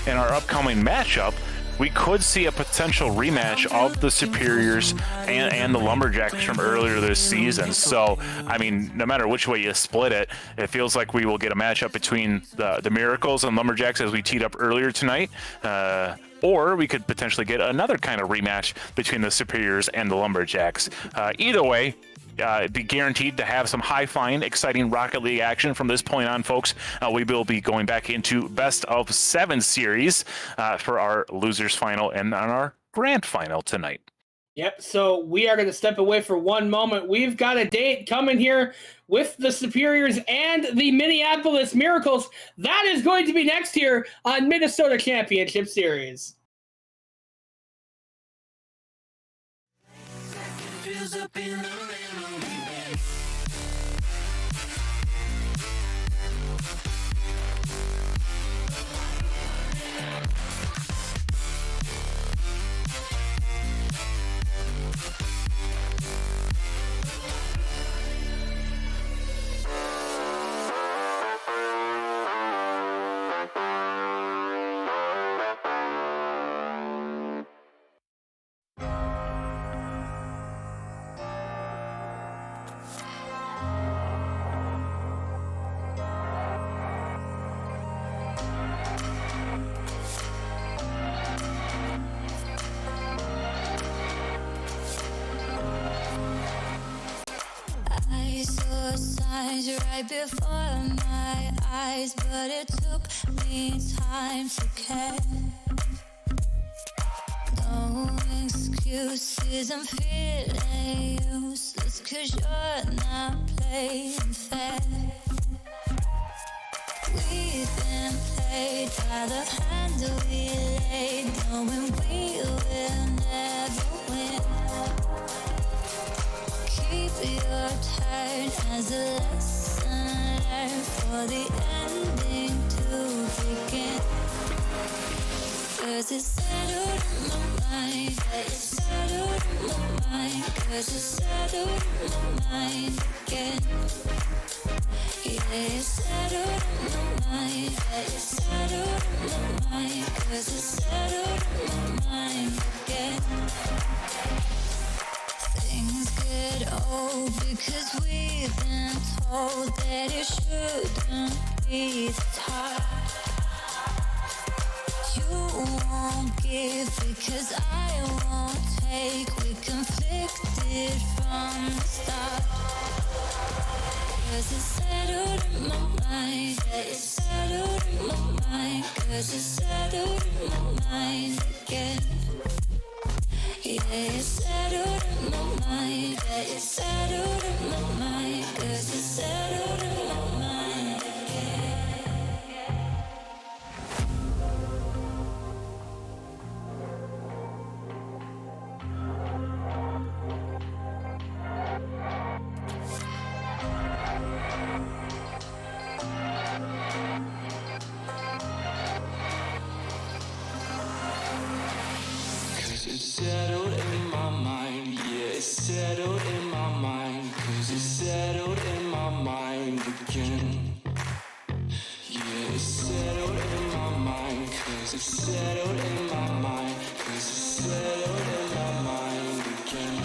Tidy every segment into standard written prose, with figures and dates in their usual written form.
in our upcoming matchup, we could see a potential rematch of the Superiors and the Lumberjacks from earlier this season. So, I mean, no matter which way you split it, it feels like we will get a matchup between the Miracles and Lumberjacks as we teed up earlier tonight. Or we could potentially get another kind of rematch between the Superiors and the Lumberjacks. Either way, be guaranteed to have some high-flying, exciting Rocket League action from this point on, folks. We will be going back into best of 7 series for our losers final and on our grand final tonight. Yep, so we are going to step away for one moment. We've got a date coming here with the Superiors and the Minneapolis Miracles. That is going to be next here on Minnesota Championship Series. Signs right before my eyes, but it took me time to care. No excuses, I'm feeling useless, 'cause you're not playing fair. We've been played by the hand we laid, knowing we will never win. Keep your turn as a lesson learned for the ending to begin. 'Cause it's settled in my mind, yeah, it's settled in my mind. 'Cause it's settled in my mind again. Yeah, it's settled in my mind, yeah, it's settled in my mind. 'Cause it's settled in my mind again. Things get old because we've been told that it shouldn't be this hard. You won't give because I won't take. We're conflicted from the start. 'Cause it's settled in my mind, yeah, it's settled in my mind. 'Cause it's settled in my mind again. Yeah, it's settled in my mind, yeah, it's settled in my mind. 'Cause it's settled in my mind again. It's settled in my mind, yeah, it's settled in my mind. 'Cause it's settled in my mind again. Yeah, it's settled in my mind. 'Cause it's settled in my mind. 'Cause it's settled in my mind again.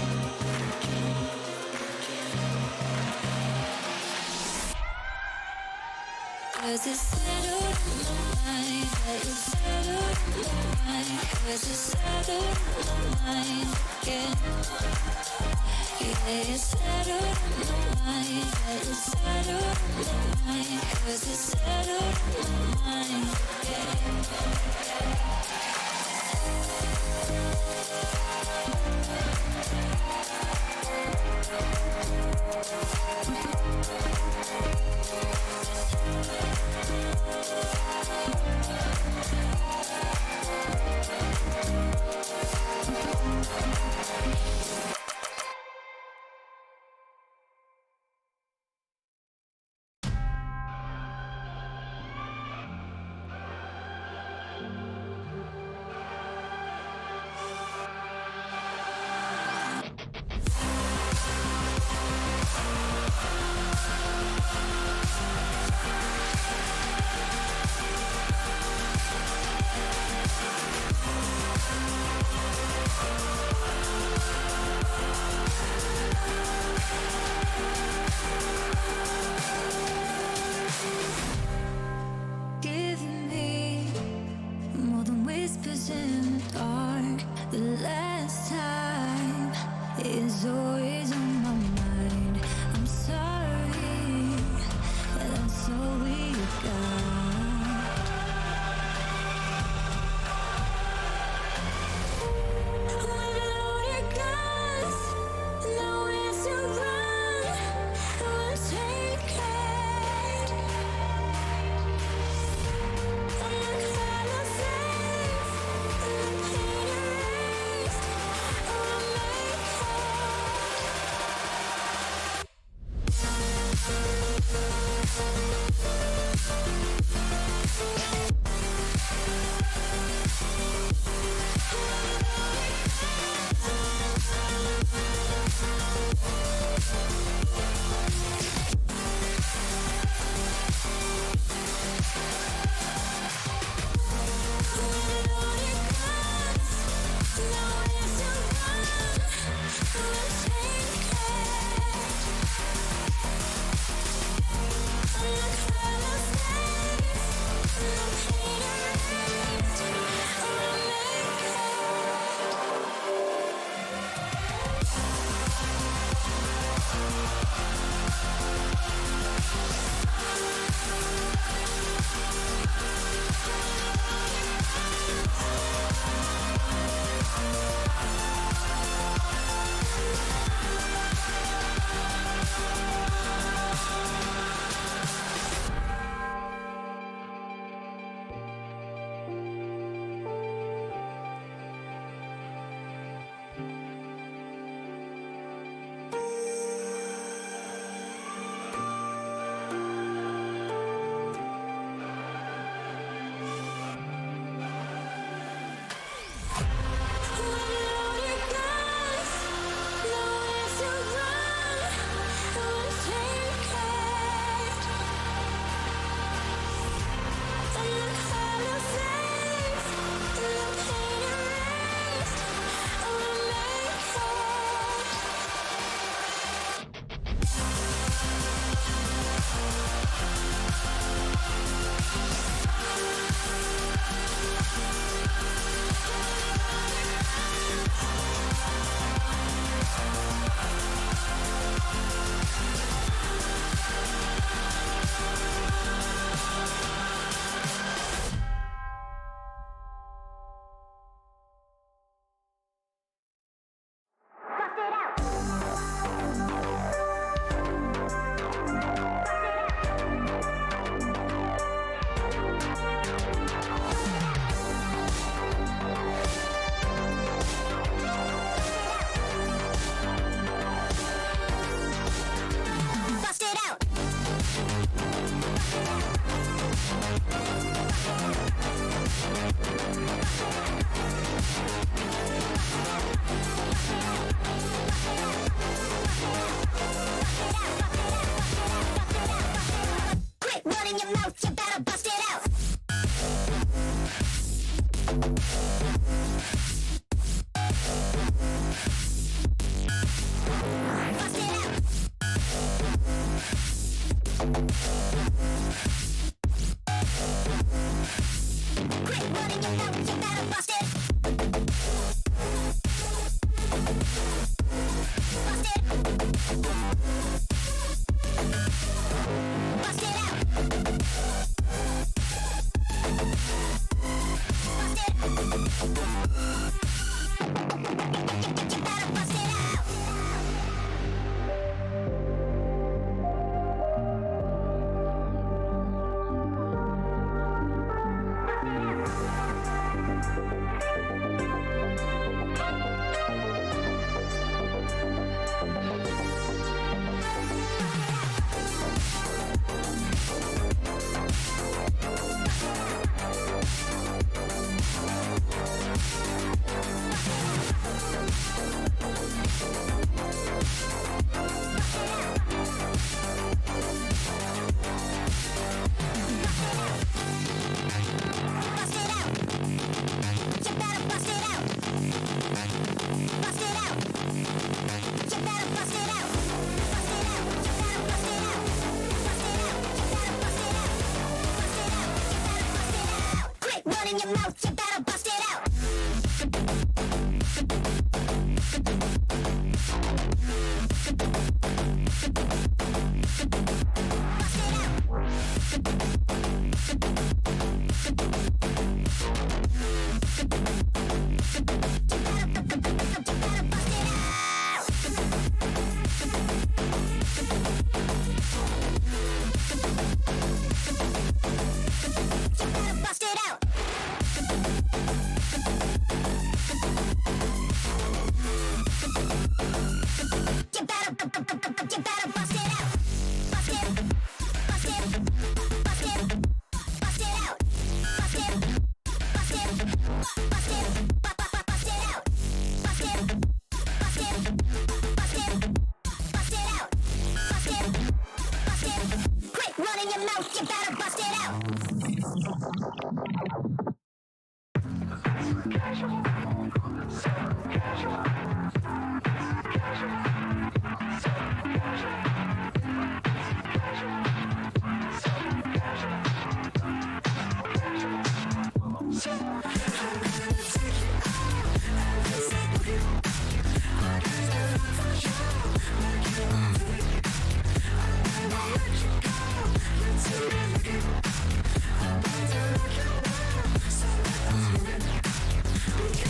Cause it's settled in my mind, yeah, it's settled in my mind. Cause it's settled in my mind again. Yeah, it's settled in my mind, yeah, it's settled in my mind. Cause it's settled in my mind again. in your mouth, you better bust it out. Bust it out. You better bust it out. Bust it, bust it, bust it, bust it out. Bust it, bust it, bust it, bust it out. Bust it, bust it, bust it, bust it out. Bust it, bust it. Quit running your mouth. You better bust it out. We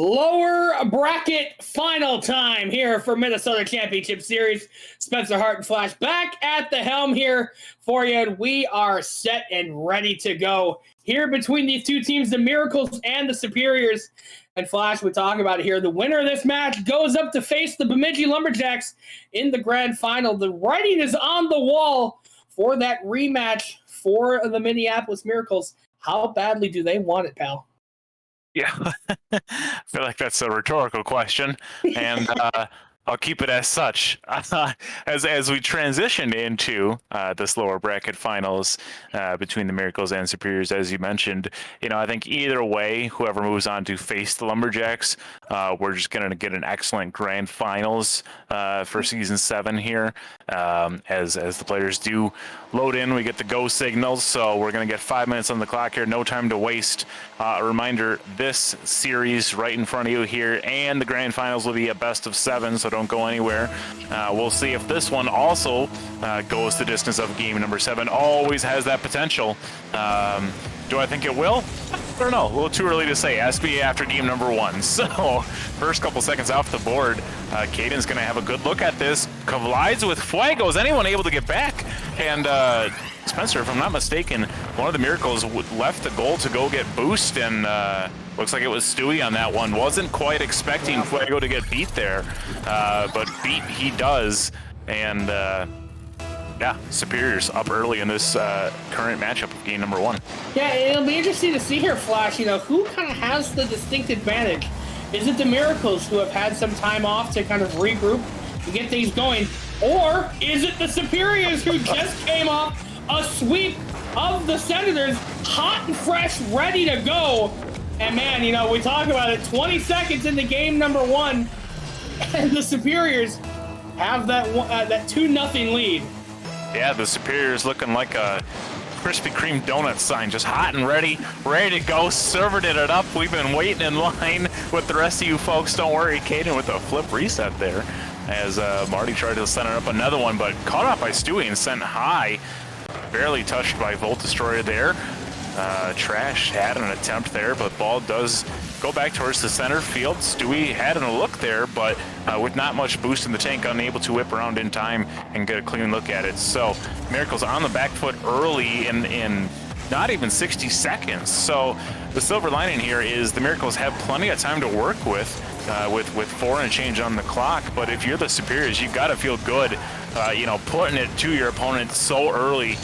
lower bracket final time here for Minnesota Championship Series. Spencer Hart and Flash back at the helm here for you. And we are set and ready to go here between these two teams, the Miracles and the Superiors. And Flash, we talk about it here. The winner of this match goes up to face the Bemidji Lumberjacks in the grand final. The writing is on the wall for that rematch for the Minneapolis Miracles. How badly do they want it, pal? Yeah, I feel like that's a rhetorical question, and I'll keep it as such. As we transition into this lower bracket finals between the Miracles and Superiors, as you mentioned, I think either way, whoever moves on to face the Lumberjacks, we're just going to get an excellent grand finals for season 7 here. As the players do load in, we get the go signals, so we're going to get 5 minutes on the clock here, no time to waste. A reminder, this series right in front of you here and the grand finals will be a best of 7, so don't go anywhere. We'll see if this one also goes the distance of game number 7. Always has that potential. Do I think it will? I don't know. A little too early to say. Has to be after game number 1. So, first couple seconds off the board, Caden's going to have a good look at this. Collides with Fuego. Is anyone able to get back? And Spencer, if I'm not mistaken, one of the Miracles left the goal to go get boost, and looks like it was Stewie on that one. Wasn't quite expecting Fuego to get beat there, but beat he does. And yeah, Superiors up early in this current matchup of game number 1. Yeah, it'll be interesting to see here, Flash, who kind of has the distinct advantage. Is it the Miracles who have had some time off to kind of regroup and get things going? Or is it the Superiors who just came off a sweep of the Senators, hot and fresh, ready to go? And man, we talk about it, 20 seconds into game number 1, and the Superiors have that 2-0 lead. Yeah, the Superiors looking like a Krispy Kreme donut sign, just hot and ready to go, served it up. We've been waiting in line with the rest of you folks. Don't worry, Caden with a flip reset there as Marty tried to send it up another one, but caught up by Stewie and sent high. Barely touched by Volt Destroyer there. Trash had an attempt there, but ball does go back towards the center field. Stewie had a look there, but with not much boost in the tank, unable to whip around in time and get a clean look at it. So Miracles on the back foot early in not even 60 seconds. So the silver lining here is the Miracles have plenty of time to work with 4 and change on the clock. But if you're the Superiors, you got to feel good, putting it to your opponent so early,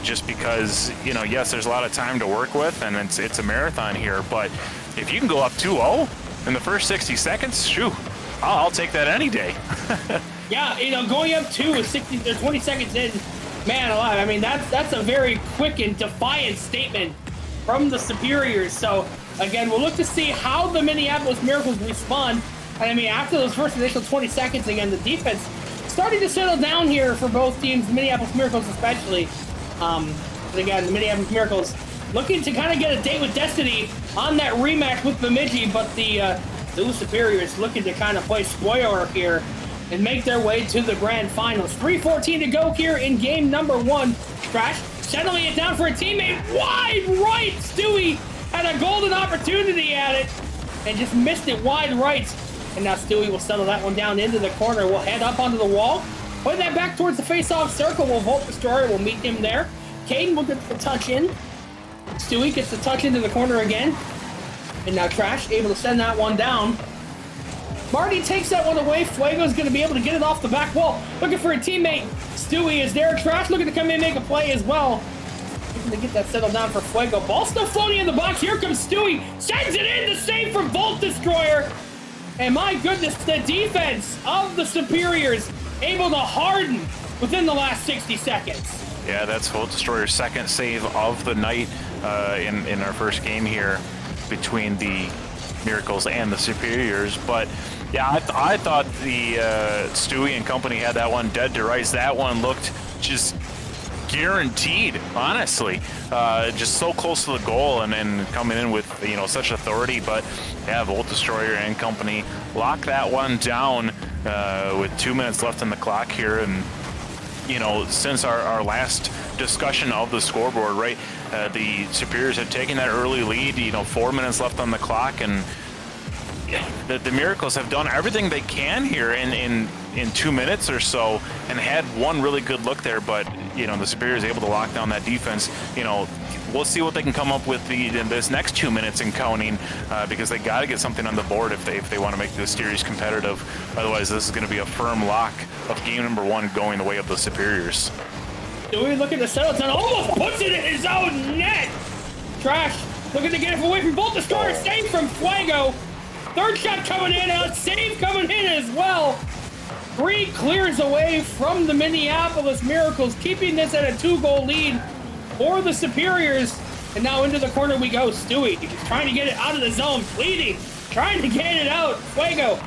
just because, yes, there's a lot of time to work with, and it's a marathon here. But if you can go up 2-0 in the first 60 seconds, shoo, I'll take that any day. Yeah, going up 2 with 60 or 20 seconds in, man alive. I mean, that's a very quick and defiant statement from the Superiors. So again, we'll look to see how the Minneapolis Miracles respond. And I mean, after those first initial 20 seconds, again, the defense starting to settle down here for both teams, Minneapolis Miracles especially. But again, the Minneapolis Miracles looking to kind of get a date with Destiny on that rematch with Bemidji, but the Superiors looking to kind of play spoiler here and make their way to the grand finals. 3:14 to go here in game number 1. Trash settling it down for a teammate. Wide right. Stewie had a golden opportunity at it and just missed it wide right. And now Stewie will settle that one down into the corner. We'll head up onto the wall. Put that back towards the face-off circle. We'll Volt Destroyer. We'll meet him there. Caden will get the touch in. Stewie gets the touch into the corner again. And now Trash able to send that one down. Marty takes that one away. Fuego's going to be able to get it off the back wall. Looking for a teammate. Stewie is there. Trash looking to come in and make a play as well. Looking to get that settled down for Fuego. Ball still floating in the box. Here comes Stewie. Sends it in. The save from Volt Destroyer. And my goodness, the defense of the Superiors able to harden within the last 60 seconds. Yeah, that's Volt Destroyer's second save of the night in our first game here between the Miracles and the Superiors. But yeah, I thought the Stewie and company had that one dead to rights. That one looked just guaranteed, honestly. Just so close to the goal and coming in with such authority. But yeah, Volt Destroyer and company lock that one down with 2 minutes left on the clock here. And since our last discussion of the scoreboard, right, the Superiors had taken that early lead, 4 minutes left on the clock, and the Miracles have done everything they can here in 2 minutes or so, and had one really good look there. But the Superior is able to lock down that defense. We'll see what they can come up with in this next 2 minutes and counting, because they got to get something on the board if they want to make this series competitive. Otherwise, this is going to be a firm lock of game number 1 going the way of the Superiors. Stewie looking to settle down, almost puts it in his own net. Trash looking to get it away from Bolt Destroyer, save from Fuego. Third shot coming in, a save coming in as well. 3 clears away from the Minneapolis Miracles, keeping this at a 2-goal lead for the Superiors. And now into the corner we go. Stewie trying to get it out of the zone, bleeding, trying to get it out. Fuego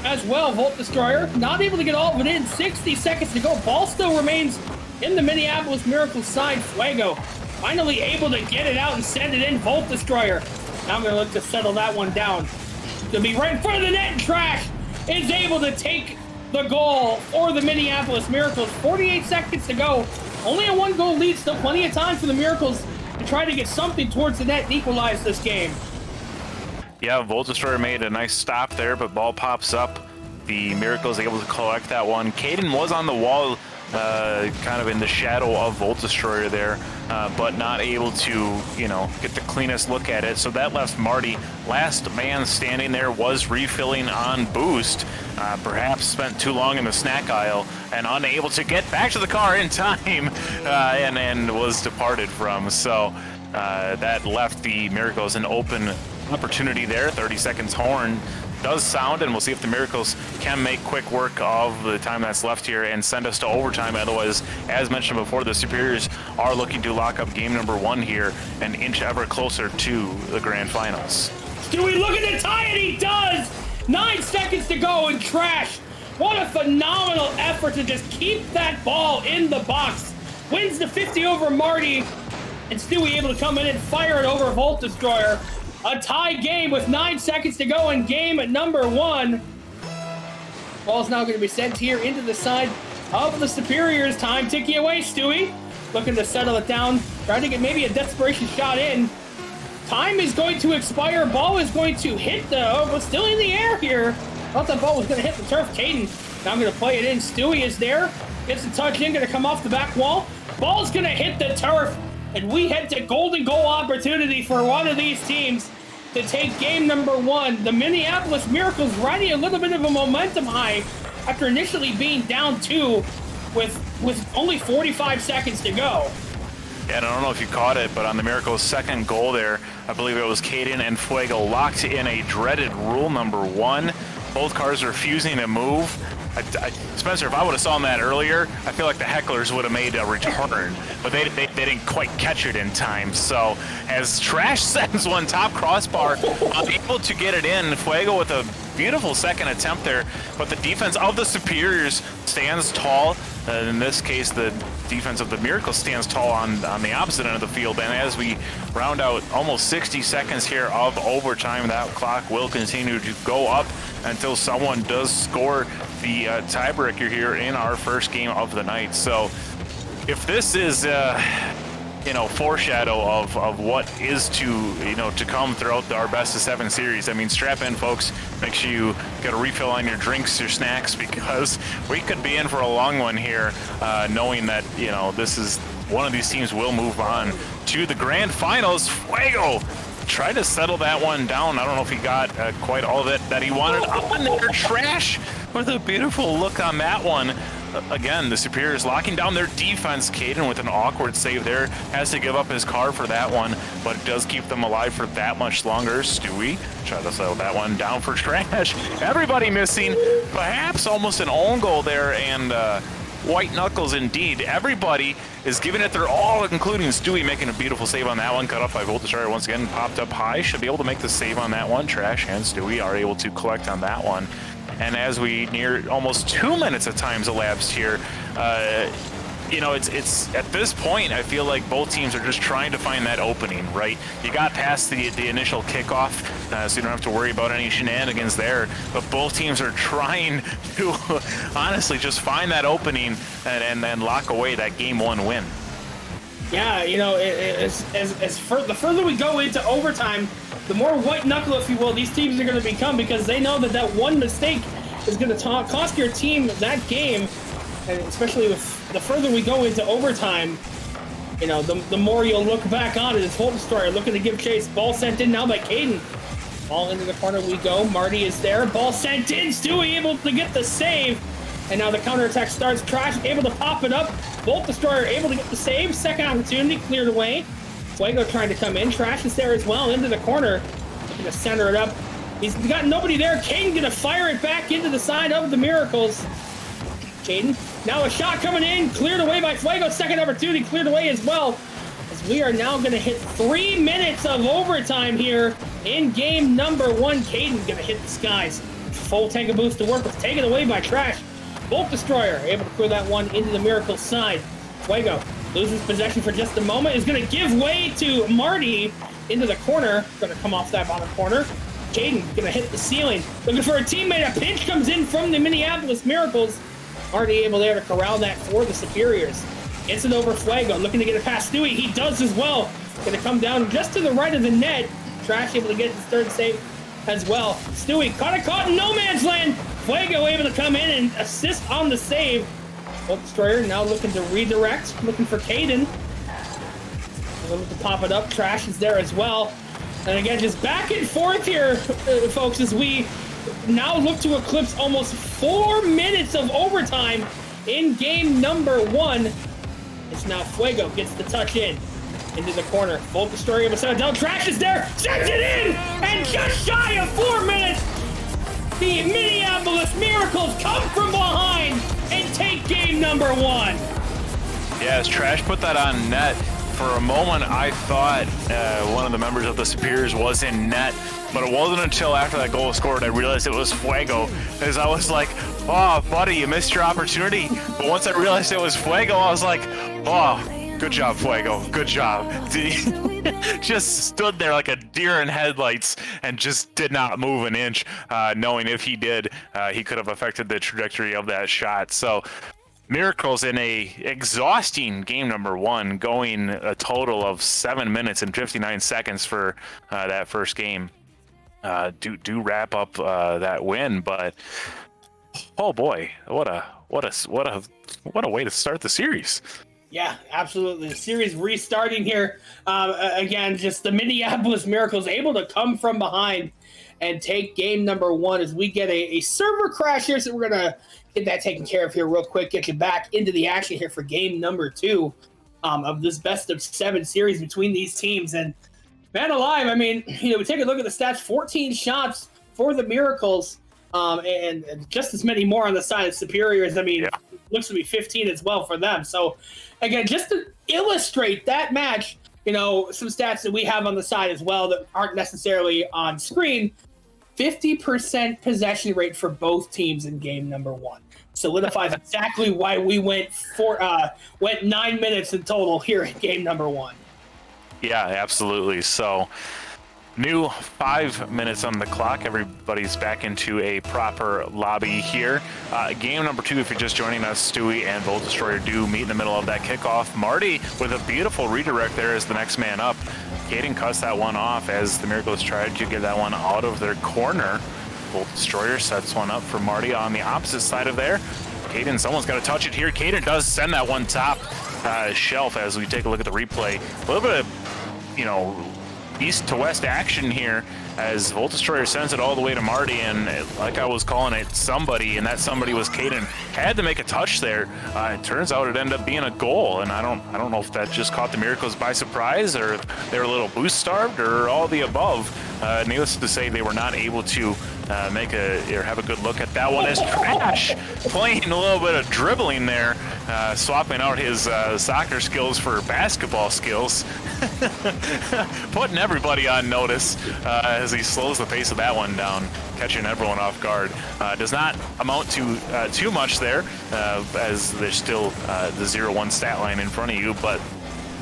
as well. Volt Destroyer not able to get all of it in. 60 seconds to go. Ball still remains in the Minneapolis Miracles side. Fuego finally able to get it out and send it in. Volt Destroyer now I'm going to look to settle that one down. To be right in front of the net, and Trash is able to take the goal for the Minneapolis Miracles. 48 seconds to go. Only a 1-goal lead. Still plenty of time for the Miracles to try to get something towards the net and equalize this game. Yeah, Volt Destroyer made a nice stop there, but ball pops up. The Miracles able to collect that one. Caden was on the wall, kind of in the shadow of Volt Destroyer there, but not able to, get the cleanest look at it. So that left Marty, last man standing there, was refilling on boost. Perhaps spent too long in the snack aisle and unable to get back to the car in time, and was departed from. So that left the Miracles an open opportunity there. 30 seconds horn does sound, and we'll see if the Miracles can make quick work of the time that's left here and send us to overtime. Otherwise, as mentioned before, the Superiors are looking to lock up game number 1 here and inch ever closer to the grand finals. Stewie looking to tie it, he does! 9 seconds to go, and Trash, what a phenomenal effort to just keep that ball in the box. Wins the 50 over Marty, and Stewie able to come in and fire it over Volt Destroyer. A tie game with 9 seconds to go in game number 1. Ball's now going to be sent here into the side of the Superiors. Time ticking away. Stewie looking to settle it down, trying to get maybe a desperation shot in. Time is going to expire. Ball is going to hit but still in the air here. Thought that ball was going to hit the turf. Caden now going to play it in. Stewie is there. Gets the touch in, going to come off the back wall. Ball's going to hit the turf. And we head to golden goal opportunity for one of these teams to take game number 1. The Minneapolis Miracles riding a little bit of a momentum high after initially being down 2 with only 45 seconds to go. Yeah, and I don't know if you caught it, but on the Miracles' second goal there, I believe it was Caden and Fuego locked in a dreaded rule number 1. Both cars refusing to move. Spencer, if I would have saw that earlier, I feel like the hecklers would have made a return, but they didn't quite catch it in time. So as Trash sends one top crossbar, unable to get it in, Fuego with a beautiful second attempt there, but the defense of the Superiors stands tall. In this case, the defense of the Miracles stands tall on the opposite end of the field. And as we round out almost 60 seconds here of overtime, that clock will continue to go up until someone does score the tiebreaker here in our first game of the night. So if this is foreshadow of what is to come throughout our best of 7 series. I mean, strap in, folks. Make sure you get a refill on your drinks, your snacks, because we could be in for a long one here, knowing that this is one of these teams will move on to the grand finals. Fuego tried to settle that one down. I don't know if he got quite all of it that he wanted. Up in there, Trash with a beautiful look on that one. Again, the Superiors locking down their defense. Caden with an awkward save there has to give up his car for that one, but it does keep them alive for that much longer. Stewie try to settle that one down for Trash. Everybody missing, perhaps almost an own goal there, and white knuckles indeed. Everybody is giving it their all, including Stewie making a beautiful save on that one. Cut off by Volt Destroyer once again, popped up high. Should be able to make the save on that one. Trash and Stewie are able to collect on that one. And as we near almost 2 minutes of time's elapsed here, it's at this point, I feel like both teams are just trying to find that opening, right? You got past the initial kickoff, so you don't have to worry about any shenanigans there. But both teams are trying to honestly just find that opening and lock away that game 1 win. Yeah, you know, the further we go into overtime, the more white knuckle, if you will, these teams are going to become, because they know that that one mistake is going to cost your team that game, and especially with the further we go into overtime, you know, the more you'll look back on it. It's Volt Destroyer looking to give chase. Ball sent in now by Caden. Ball into the corner we go. Marty is there. Ball sent in. Stewie able to get the save. And now the counterattack starts. Trash able to pop it up. Volt Destroyer able to get the save. Second opportunity cleared away. Fuego trying to come in. Trash is there as well into the corner. Looking to center it up. He's got nobody there. Caden gonna fire it back into the side of the Miracles. Caden. Now a shot coming in. Cleared away by Fuego. Second opportunity cleared away as well. As we are now gonna hit 3 minutes of overtime here in game number 1. Caden gonna hit the skies. Full tank of boost to work with. Taken away by Trash. Volt Destroyer able to clear that one into the Miracles side. Fuego loses possession for just a moment. Is going to give way to Marty into the corner. Going to come off that bottom corner. Caden going to hit the ceiling. Looking for a teammate. A pinch comes in from the Minneapolis Miracles. Marty able there to corral that for the Superiors. Gets it over Fuego. Looking to get it past Stewie. He does as well. Going to come down just to the right of the net. Trash able to get his third save as well. Stewie caught in no man's land. Fuego able to come in and assist on the save. Volt Destroyer now looking to redirect, looking for Caden. Looking to pop it up. Trash is there as well. And again, just back and forth here, folks, as we now look to eclipse almost 4 minutes of overtime in game number 1. It's now Fuego gets the touch in. Into the corner. Volt Destroyer able to set it down. Trash is there. Sends it in! And just shy of 4 minutes, the Minneapolis Miracles come from behind and take game number 1. Yeah, as Trash put that on net, for a moment I thought one of the members of the Superiors was in net, but it wasn't until after that goal was scored I realized it was Fuego, as I was like, oh, buddy, you missed your opportunity. But once I realized it was Fuego, I was like, oh, good job, Fuego. Good job. Just stood there like a deer in headlights and just did not move an inch, knowing if he did, he could have affected the trajectory of that shot. So Miracles in a exhausting game number 1, going a total of 7 minutes and 59 seconds for that first game. Do wrap up that win, but oh boy, what a way to start the series. Yeah, absolutely. The series restarting here. Again, just the Minneapolis Miracles able to come from behind and take game number 1 as we get a server crash here. So we're going to get that taken care of here real quick, get you back into the action here for game number 2 of this best of 7 series between these teams. And man alive, I mean, you know, we take a look at the stats, 14 shots for the Miracles and just as many more on the side of Superiors. I mean, looks to be 15 as well for them. So again, just to illustrate that match, you know, some stats that we have on the side as well that aren't necessarily on screen. 50% possession rate for both teams in game number 1. Solidifies exactly why we went 9 minutes in total here in game number 1. Yeah, absolutely. So new 5 minutes on the clock. Everybody's back into a proper lobby here. Game number 2, if you're just joining us, Stewie and Volt Destroyer do meet in the middle of that kickoff. Marty with a beautiful redirect there as the next man up. Caden cuts that one off as the Miracles tried to get that one out of their corner. Volt Destroyer sets one up for Marty on the opposite side of there. Caden, someone's got to touch it here. Caden does send that one top shelf as we take a look at the replay. A little bit of, you know, east to west action here as Volt Destroyer sends it all the way to Marty, and like I was calling it, somebody, and that somebody was Caden, had to make a touch there. It turns out it ended up being a goal, and I don't know if that just caught the Miracles by surprise, or if they were a little boost starved, or all the above. Needless to say, they were not able to have a good look at that one as Trash playing a little bit of dribbling there, swapping out his soccer skills for basketball skills, putting everybody on notice as he slows the pace of that one down, catching everyone off guard. Does not amount to too much there, as there's still the 0-1 stat line in front of you, but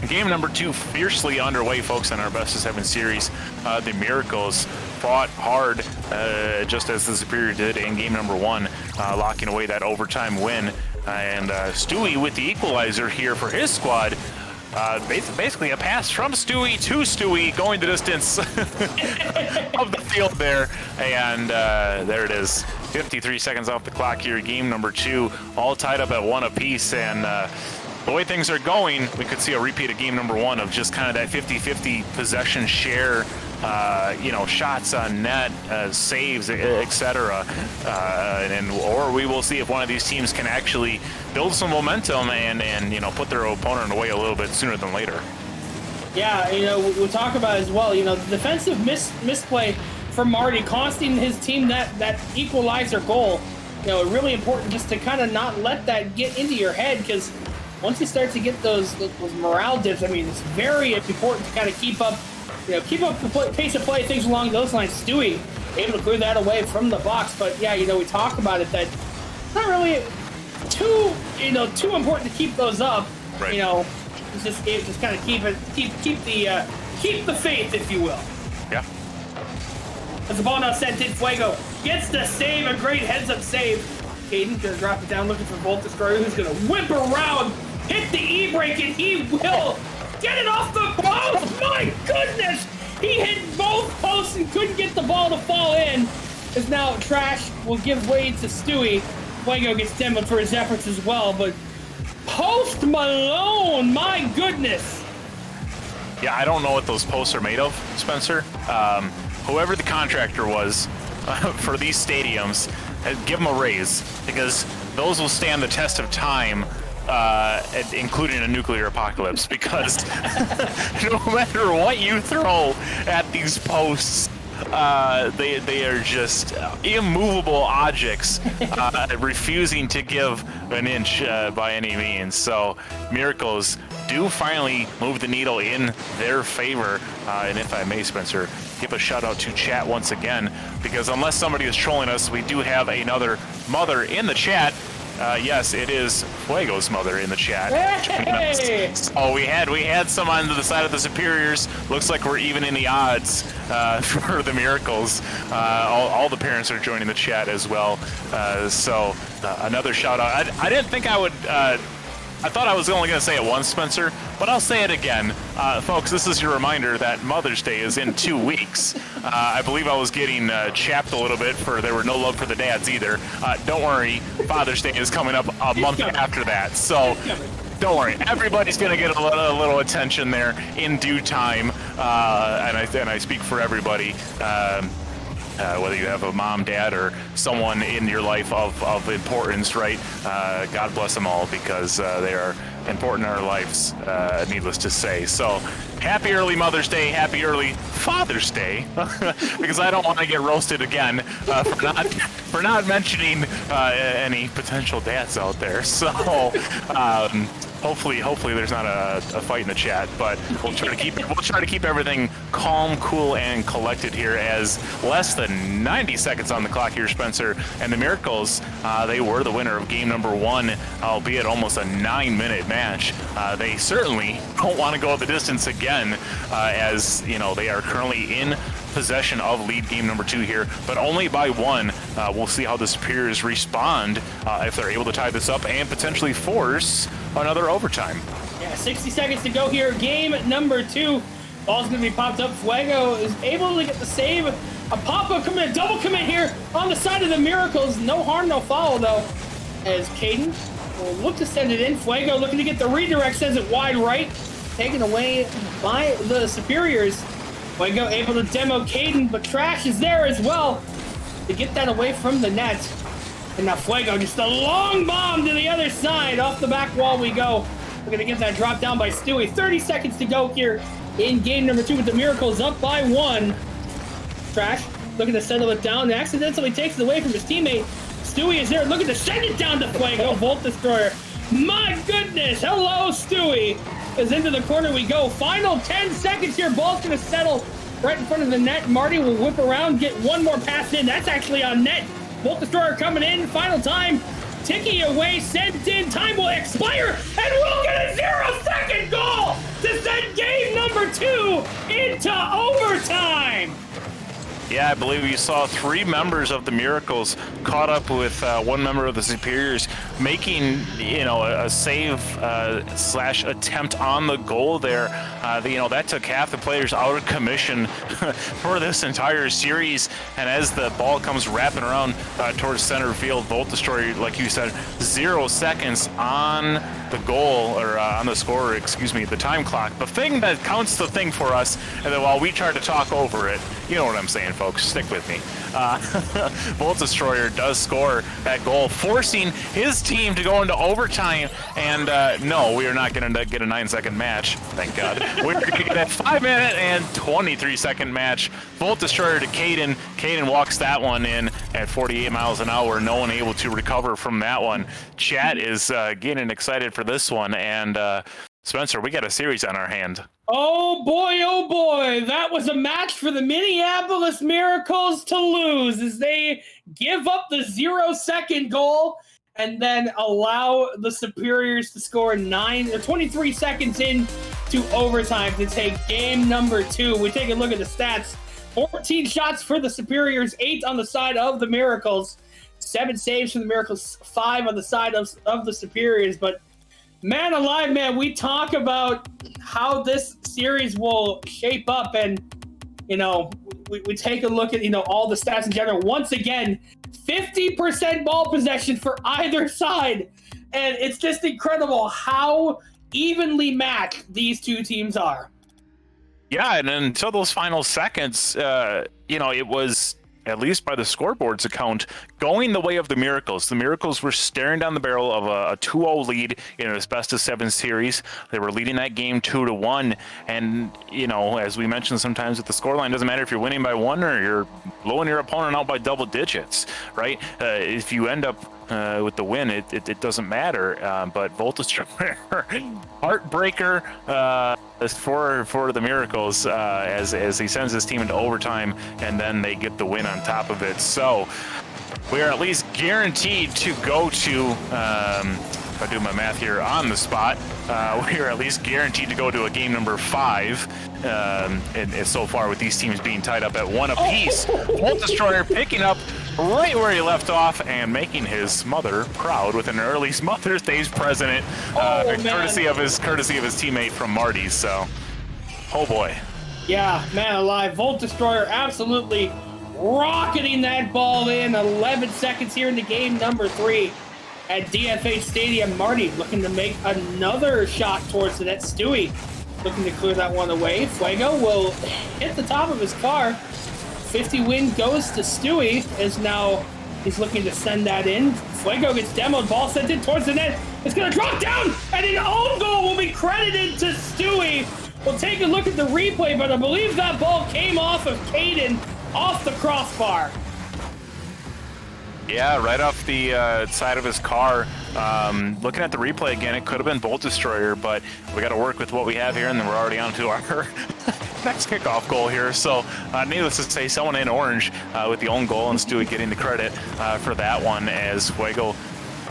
game number 2 fiercely underway, folks, in our best of 7 series. The Miracles fought hard, just as the Superior did in game number 1, locking away that overtime win. And Stewie with the equalizer here for his squad. basically a pass from Stewie to Stewie, going the distance of the field there. And there it is. 53 seconds off the clock here. Game number 2, all tied up at 1 apiece. And the way things are going, we could see a repeat of game number 1 of just kind of that 50-50 possession share. Shots on net, saves, etc. Or we will see if one of these teams can actually build some momentum and put their opponent away a little bit sooner than later. Yeah, we'll talk about it as well. The defensive misplay from Marty costing his team that equalizer goal. Really important just to kind of not let that get into your head, because once you start to get those morale dips, it's very important to kind of keep up the pace of play, things along those lines. Stewie able to clear that away from the box, but yeah, we talk about it that it's not really too important to keep those up. Right. It's just kind of keep the faith, if you will. Yeah. As the ball now sent in, Fuego gets the save, a great heads-up save. Caden's gonna drop it down, looking for Volt Destroyer, who's gonna whip around, hit the E-brake, and he will get it off the post! My goodness! He hit both posts and couldn't get the ball to fall in. As now Trash will give way to Stewie. Fuego gets demoed for his efforts as well, but Post Malone, my goodness! Yeah, I don't know what those posts are made of, Spencer. Whoever the contractor was for these stadiums, give them a raise, because those will stand the test of time, including a nuclear apocalypse, because no matter what you throw at these posts, they are just immovable objects, refusing to give an inch by any means. So Miracles do finally move the needle in their favor. And if I may, Spencer, give a shout out to chat once again, because unless somebody is trolling us, we do have another mother in the chat. Yes, it is Fuego's mother in the chat. Hey! So we had some on the side of the Superiors. Looks like we're even in the odds for the Miracles. All the parents are joining the chat as well. So another shout out. I didn't think I would. I thought I was only going to say it once, Spencer, but I'll say it again. Folks, this is your reminder that Mother's Day is in 2 weeks. I believe I was getting chapped a little bit for there were no love for the dads either. Don't worry, Father's Day is coming up a month after that. So don't worry, everybody's going to get a little attention there in due time. And I speak for everybody. Whether you have a mom, dad, or someone in your life of importance, right? God bless them all, because they are important in our lives, needless to say. So happy early Mother's Day, happy early Father's Day, because I don't want to get roasted again for not mentioning any potential dads out there. So hopefully there's not a fight in the chat, but we'll try to keep everything calm, cool, and collected here, as less than 90 seconds on the clock here, Spencer. And the Miracles, they were the winner of game number 1, albeit almost a 9-minute match. They certainly don't want to go the distance again, as they are currently in possession of lead game number 2 here, but only by 1. We'll see how the Superiors respond if they're able to tie this up and potentially force another overtime. Yeah, 60 seconds to go here. Game number 2. Ball's going to be popped up. Fuego is able to get the save. A pop-up commit, double commit here on the side of the Miracles. No harm, no foul, though, as Caden will look to send it in. Fuego looking to get the redirect, sends it wide right. Taken away by the Superiors. Fuego able to demo Caden, but Trash is there as well to get that away from the net. And now Fuego, just a long bomb to the other side. Off the back wall we go. We're going to get that drop down by Stewie. 30 seconds to go here in game number 2 with the Miracles up by 1. Trash looking to settle it down and accidentally takes it away from his teammate. Stewie is there looking to send it down to Fuego. Volt Destroyer. My goodness. Hello, Stewie. As into the corner we go. Final 10 seconds here. Ball's going to settle right in front of the net. Marty will whip around, get one more pass in. That's actually on net. Volt Destroyer coming in. Final time. Ticking away. Sent in. Time will expire. And we'll get a 0-second goal to send game number 2 into overtime. Yeah, I believe you saw 3 members of the Miracles caught up with 1 member of the Superiors, making a save slash attempt on the goal there. That took half the players out of commission for this entire series. And as the ball comes wrapping around towards center field, Volt Destroyer, like you said, 0 seconds on the goal, or on the score, excuse me, the time clock. The thing that counts the thing for us, and then while we try to talk over it, you know what I'm saying, folks, stick with me. Volt Destroyer does score that goal, forcing his team to go into overtime. And no, we are not going to get a 9-second match, thank God. We're going to get a 5-minute and 23-second match. Volt Destroyer to Caden. Caden walks that one in at 48 miles an hour. No one able to recover from that one. Chat is getting excited for this one. And Spencer, we got a series on our hand. Oh boy, that was a match for the Minneapolis Miracles to lose as they give up the 0-second goal and then allow the Superiors to score 23 seconds in to overtime to take game number 2. We take a look at the stats. 14 shots for the Superiors, 8 on the side of the Miracles, 7 saves for the Miracles, 5 on the side of the Superiors. But man alive, man, we talk about how this series will shape up, and we take a look at all the stats in general. Once again, 50% ball possession for either side, and it's just incredible how evenly matched these two teams are. Yeah, and until those final seconds, it was, at least by the scoreboard's account, going the way of the Miracles. The Miracles were staring down the barrel of a 2-0 lead in an best of 7 series. They were leading that game 2-1. And, as we mentioned sometimes with the scoreline, doesn't matter if you're winning by 1 or you're blowing your opponent out by double digits, right? If you end up with the win, it doesn't matter. But Volt Destroyer, heartbreaker for the Miracles as he sends his team into overtime, and then they get the win on top of it. So we are at least guaranteed to go to, if I do my math here on the spot, we are at least guaranteed to go to a game number 5. And so far, with these teams being tied up at 1 apiece, Volt Destroyer picking up right where he left off and making his mother proud with an early Mother's Day's present, courtesy of his teammate from Marty's. So, oh boy. Yeah, man alive. Volt Destroyer absolutely rocketing that ball in. 11 seconds here in the game number 3 at DFA Stadium. Marty looking to make another shot towards the net. Stewie looking to clear that one away. Fuego will hit the top of his car. 50 win goes to Stewie, as now he's looking to send that in. Fuego gets demoed, ball sent in towards the net. It's going to drop down, and an own goal will be credited to Stewie. We'll take a look at the replay, but I believe that ball came off of Caden, off the crossbar. Yeah, right off the side of his car. Looking at the replay again, it could have been Volt Destroyer, but we got to work with what we have here, and then we're already on to our next kickoff goal here. So, needless to say, someone in orange with the own goal, and Stewie getting the credit for that one as Fuego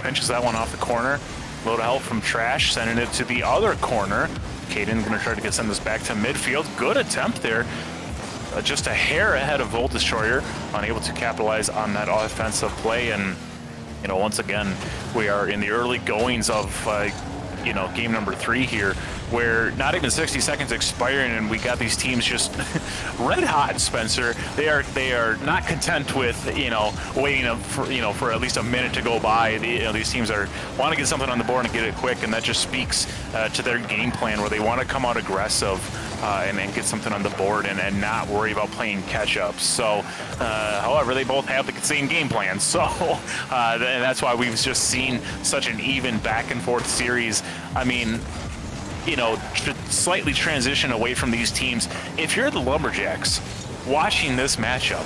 pinches that one off the corner. Load of help from Trash, sending it to the other corner. Caden going to try to send this back to midfield. Good attempt there. Just a hair ahead of Volt Destroyer, unable to capitalize on that offensive play. And, once again, we are in the early goings of, game number 3 here, where not even 60 seconds expiring, and we got these teams just red hot, Spencer. They are not content with, waiting for at least a minute to go by. These teams want to get something on the board and get it quick, and that just speaks to their game plan, where they want to come out aggressive and get something on the board and not worry about playing catch up. So, however, they both have the same game plan. So, and that's why we've just seen such an even back and forth series. I mean, slightly transition away from these teams. If you're the Lumberjacks watching this matchup,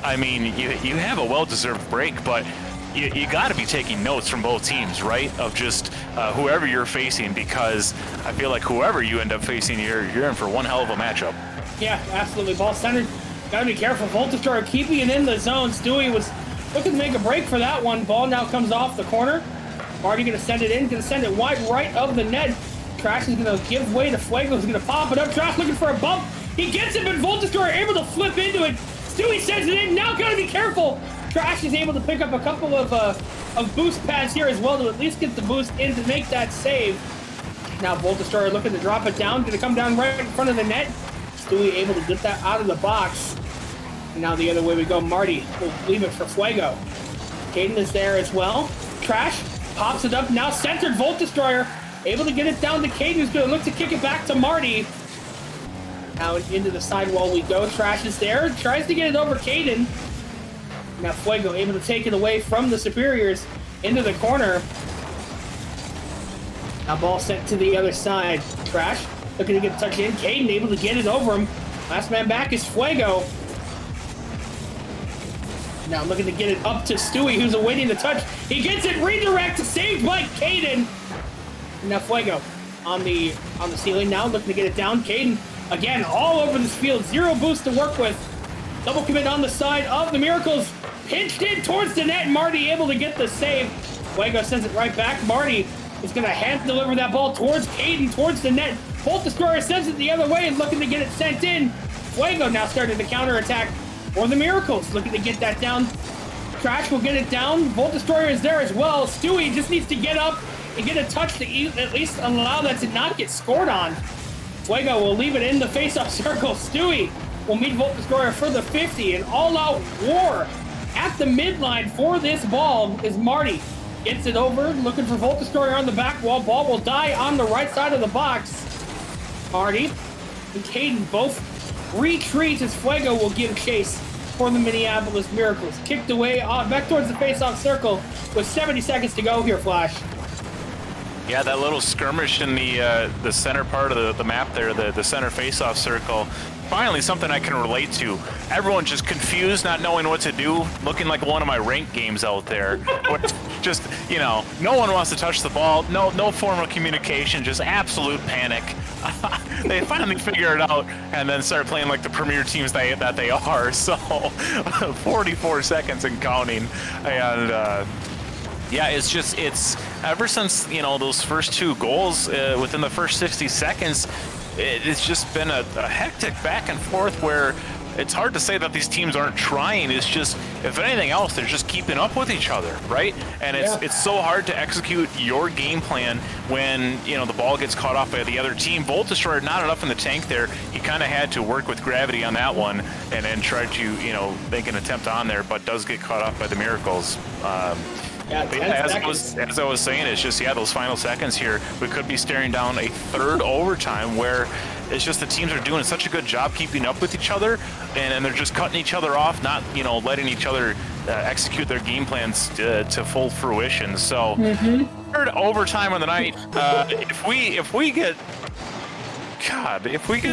I mean, you have a well-deserved break, but you got to be taking notes from both teams, right? Of just whoever you're facing, because I feel like whoever you end up facing, you're in for one hell of a matchup. Yeah, absolutely. Ball centered. Got to be careful. Volt Destroyer keeping it in the zone. Stewie was looking to make a break for that one. Ball now comes off the corner. Marty going to send it in. Going to send it wide right of the net. Trash is going to give way to Fuego. He's going to pop it up. Trash looking for a bump. He gets it, but Volt Destroyer able to flip into it. Stewie sends it in. Now gotta be careful. Trash is able to pick up a couple of boost pads here as well to at least get the boost in to make that save. Now Volt Destroyer looking to drop it down. Gonna come down right in front of the net. Stewie able to get that out of the box. And now the other way we go. Marty will leave it for Fuego. Caden is there as well. Trash pops it up. Now centered Volt Destroyer. Able to get it down to Caden, who's going to look to kick it back to Marty. Now into the sidewall we go. Trash is there. Tries to get it over Caden. Now Fuego able to take it away from the Superiors into the corner. Now ball sent to the other side. Trash looking to get a touch in. Caden able to get it over him. Last man back is Fuego. Now looking to get it up to Stewie, who's awaiting the touch. He gets it redirect, saved by Caden. Now Fuego on the ceiling now, looking to get it down. Caden, again, all over this field. Zero boost to work with. Double commit on the side of the Miracles. Pinched in towards the net. Marty able to get the save. Fuego sends it right back. Marty is going to hand deliver that ball towards Caden, towards the net. Volt Destroyer sends it the other way and looking to get it sent in. Fuego now starting the counterattack for the Miracles. Looking to get that down. Trash will get it down. Volt Destroyer is there as well. Stewie just needs to get up and get a touch to at least allow that to not get scored on. Fuego will leave it in the face-off circle. Stewie will meet Volt Destroyer for the 50. An all-out war at the midline for this ball is Marty. Gets it over, looking for Volt Destroyer on the back wall. Ball will die on the right side of the box. Marty and Caden both retreat as Fuego will give chase for the Minneapolis Miracles. Kicked away back towards the face-off circle with 70 seconds to go here, Flash. Yeah, that little skirmish in the center part of the map there, the center face-off circle. Finally, something I can relate to. Everyone's just confused, not knowing what to do, looking like one of my ranked games out there. Just, you know, no one wants to touch the ball, no form of communication, just absolute panic. They finally figure it out and then start playing like the premier teams that they are. So, 44 seconds and counting. And yeah, it's ever since, you know, those first two goals within the first 60 seconds, it's just been a hectic back and forth where it's hard to say that these teams aren't trying. It's just, if anything else, they're just keeping up with each other, right? And it's so hard to execute your game plan when, you know, the ball gets caught off by the other team. Volt Destroyer, not enough in the tank there. He kind of had to work with gravity on that one and then try to, you know, make an attempt on there, but does get caught off by the Miracles. As I was saying, it's just, those final seconds here, we could be staring down a third overtime where it's just the teams are doing such a good job keeping up with each other, and they're just cutting each other off, not, you know, letting each other execute their game plans to full fruition. So, third overtime of the night, if we get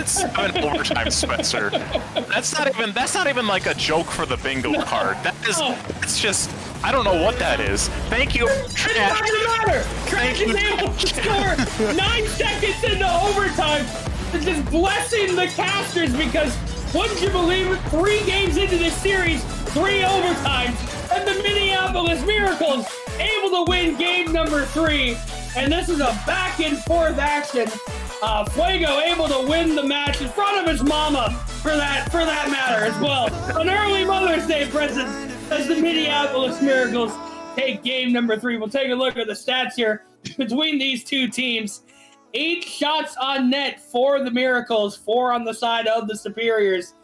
7 overtime, Spencer, that's not even like a joke for the bingo card. It's just, I don't know what that is. Thank you, Trash. It doesn't matter. Trash is able to score 9 seconds into overtime. It's just blessing the casters because, wouldn't you believe it, 3 games into this series, 3 overtimes, and the Minneapolis Miracles able to win game number 3. And this is a back and forth action. Fuego able to win the match in front of his mama for that matter as well. An early Mother's Day present as the Minneapolis Miracles take game number 3. We'll take a look at the stats here between these two teams. 8 shots on net for the Miracles, 4 on the side of the Superiors.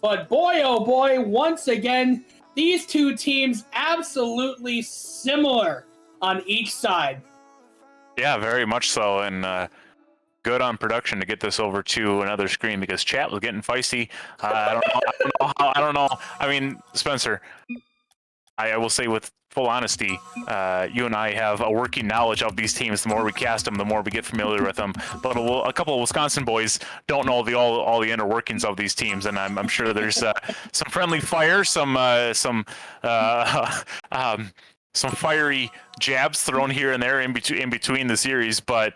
But boy, oh boy, once again, these two teams absolutely similar on each side. Yeah, very much so. And good on production to get this over to another screen because chat was getting feisty. I don't know. I mean, Spencer, I will say with full honesty, you and I have a working knowledge of these teams. The more we cast them, the more we get familiar with them. But a couple of Wisconsin boys don't know all the inner workings of these teams, and I'm sure there's some friendly fire, some fiery jabs thrown here and there in between the series. But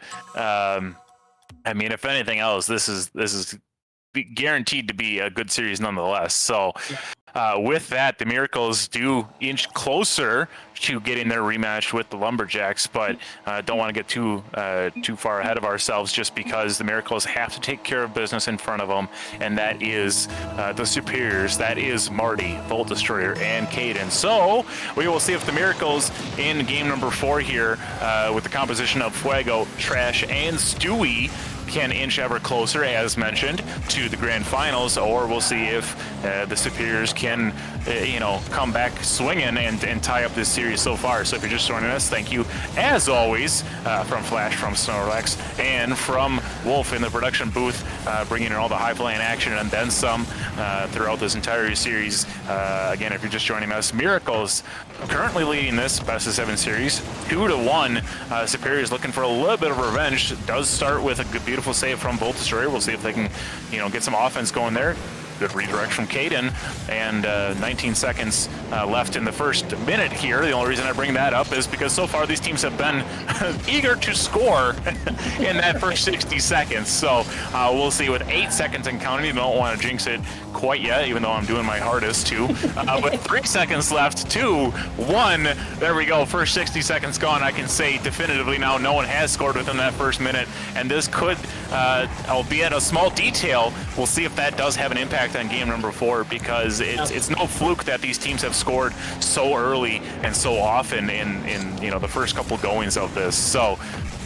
I mean, if anything else, this is guaranteed to be a good series nonetheless. So with that, the Miracles do inch closer to getting their rematch with the Lumberjacks, but don't want to get too far ahead of ourselves just because the Miracles have to take care of business in front of them, and that is the Superiors. That is Marty, Volt Destroyer, and Caden. So we will see if the Miracles in game number 4 here with the composition of Fuego, Trash, and Stewie can inch ever closer, as mentioned, to the grand finals, or we'll see if the Superiors can, come back swinging and tie up this series so far. So if you're just joining us, thank you, as always, from Flash, from Snorlax, and from Wolf in the production booth, bringing in all the high-flying action and then some throughout this entire series. Again, if you're just joining us, Miracles currently leading this best of 7 series 2-1. Superiors looking for a little bit of revenge. Does start with a beautiful save from Volt Destroyer. We'll see if they can, get some offense going there. Good redirect from Caden, and 19 seconds left in the first minute here. The only reason I bring that up is because so far these teams have been eager to score in that first 60 seconds. So we'll see with 8 seconds and counting. You don't want to jinx it quite yet, even though I'm doing my hardest to. With 3 seconds left, 2, 1. There we go. First 60 seconds gone. I can say definitively now no one has scored within that first minute, and this could, albeit a small detail, we'll see if that does have an impact on game number 4, because it's no fluke that these teams have scored so early and so often in the first couple goings of this. So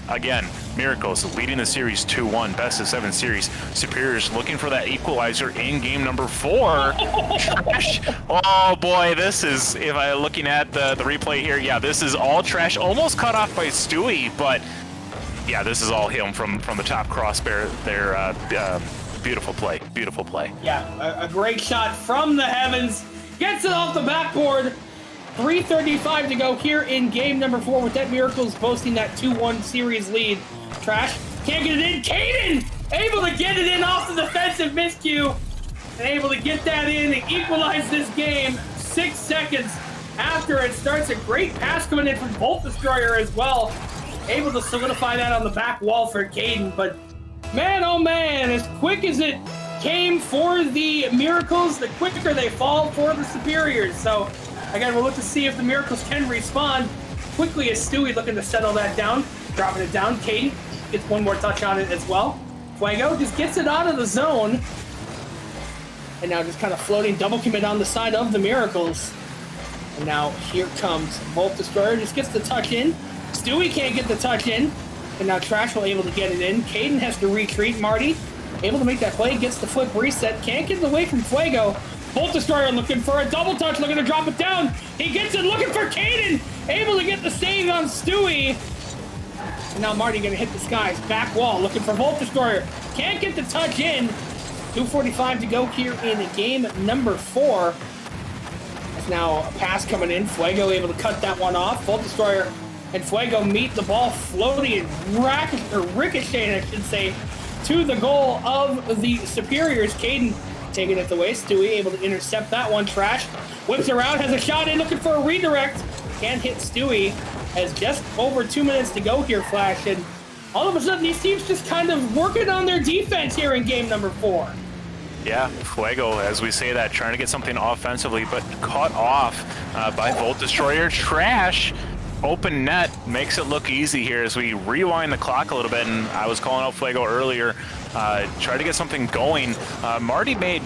again, Miracles leading the series 2-1, best of 7 series. Superiors looking for that equalizer in game number 4. Trash. Oh boy, this is, if I'm looking at the replay here, yeah, this is all Trash, almost cut off by Stewie, but yeah, this is all him from the top crossbar there. Beautiful play, beautiful play. Yeah, a great shot from the heavens. Gets it off the backboard. 3:35 to go here in game number 4 with that Miracles boasting that 2-1 series lead. Trash can't get it in. Caden able to get it in off the defensive miscue and able to get that in and equalize this game 6 seconds after it starts. A great pass coming in from Volt Destroyer as well. Able to solidify that on the back wall for Caden, but man, oh man, as quick as it came for the Miracles, the quicker they fall for the Superiors. So, again, we'll look to see if the Miracles can respond quickly as Stewie looking to settle that down, dropping it down. Caden gets one more touch on it as well. Fuego just gets it out of the zone. And now just kind of floating double commit on the side of the Miracles. And now here comes Volt Destroyer, just gets the touch in. Stewie can't get the touch in. And now Trash will able to get it in. Caden has to retreat. Marty able to make that play, gets the flip reset. Can't get it away from Fuego. Volt Destroyer looking for a double touch, looking to drop it down. He gets it, looking for Caden. Able to get the save on Stewie. And now Marty gonna hit the skies. Back wall, looking for Volt Destroyer. Can't get the touch in. 2:45 to go here in game number 4. There's now a pass coming in. Fuego able to cut that one off. Volt Destroyer and Fuego meet the ball floating and ricocheting, I should say, to the goal of the Superiors. Caden taking it away. Stewie able to intercept that one. Trash whips around, has a shot in, looking for a redirect. Can't hit Stewie. Has just over 2 minutes to go here, Flash. And all of a sudden, these teams just kind of working on their defense here in game number 4. Yeah, Fuego, as we say that, trying to get something offensively, but caught off by Volt Destroyer. Trash. Open net makes it look easy here as we rewind the clock a little bit, and I was calling out Fuego earlier, try to get something going. Marty made,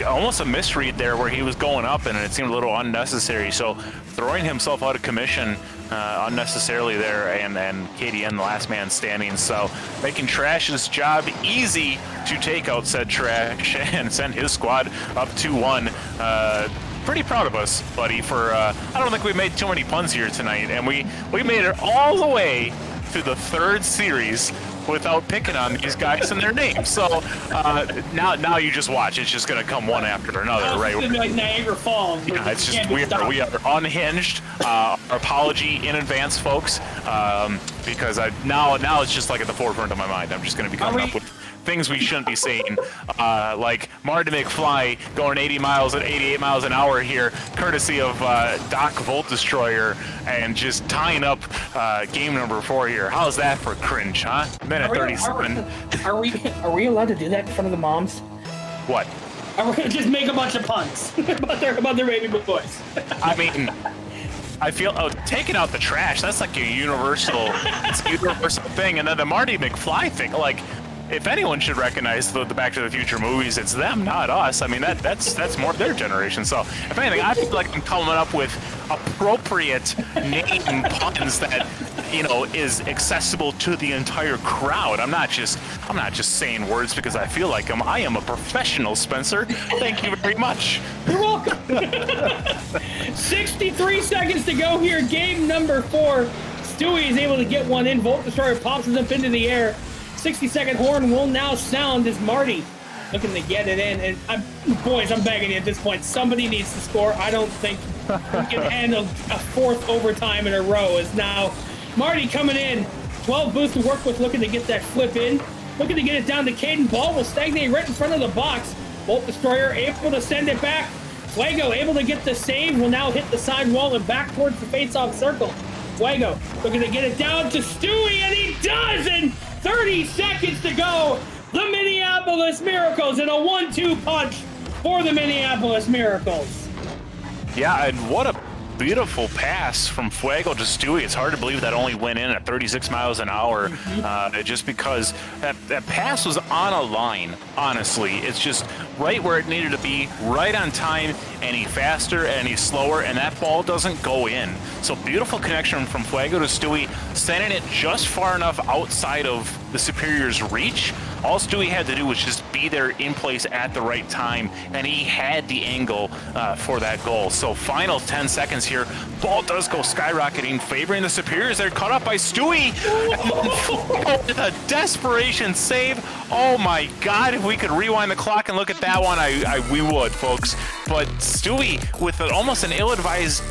almost a misread there where he was going up, and it seemed a little unnecessary, so throwing himself out of commission unnecessarily there, and KDN, the last man standing, so making Trash's job easy to take out said Trash and send his squad up 2-1. Pretty proud of us, buddy, for, I don't think we made too many puns here tonight, and we made it all the way to the 3rd series without picking on these guys and their names. So now you just watch. It's just going to come one after another, right? It's going to be like Niagara Falls. Yeah, it's just, we are unhinged. Our apology in advance, folks, because now it's just like at the forefront of my mind. I'm just going to be coming up with things we shouldn't be saying, like Marty McFly going 80 miles at 88 miles an hour here, courtesy of Doc Volt Destroyer, and just tying up game number 4 here. How's that for cringe, huh? Minute 37. Are we allowed to do that in front of the moms? What? Or we're gonna just make a bunch of puns about their baby boys. I mean, I feel taking out the trash. That's like a universal, it's a universal thing. And then the Marty McFly thing, like, if anyone should recognize the Back to the Future movies, it's them, not us. I mean, that's more their generation. So, if anything, I feel like I'm coming up with appropriate name puns that, you know, is accessible to the entire crowd. I'm not just saying words because I feel like them. I am a professional, Spencer. Thank you very much. You're welcome. 63 seconds to go here. Game number 4. Stewie is able to get one in. Volt Destroyer pops it up into the air. 60-second horn will now sound as Marty looking to get it in. And I'm begging you at this point. Somebody needs to score. I don't think we can handle a 4th overtime in a row. As now Marty coming in. 12 boosts to work with, looking to get that flip in. Looking to get it down to Caden. Ball will stagnate right in front of the box. Volt Destroyer able to send it back. Fuego able to get the save. Will now hit the side wall and back towards the face-off circle. Fuego looking to get it down to Stewie, and he does! And 30 seconds to go. The Minneapolis Miracles in a 1-2 punch for the Minneapolis Miracles. Yeah, and what a beautiful pass from Fuego to Stewie. It's hard to believe that only went in at 36 miles an hour, just because that pass was on a line, honestly. It's just right where it needed to be, right on time, any faster, any slower, and that ball doesn't go in. So beautiful connection from Fuego to Stewie, sending it just far enough outside of the Superior's reach. All Stewie had to do was just be there in place at the right time, and he had the angle for that goal. So final 10 seconds here. Ball does go skyrocketing, favoring the Superiors. They're caught up by Stewie. With a desperation save. Oh my God, if we could rewind the clock and look at that one, we would, folks. But Stewie, with almost an ill-advised,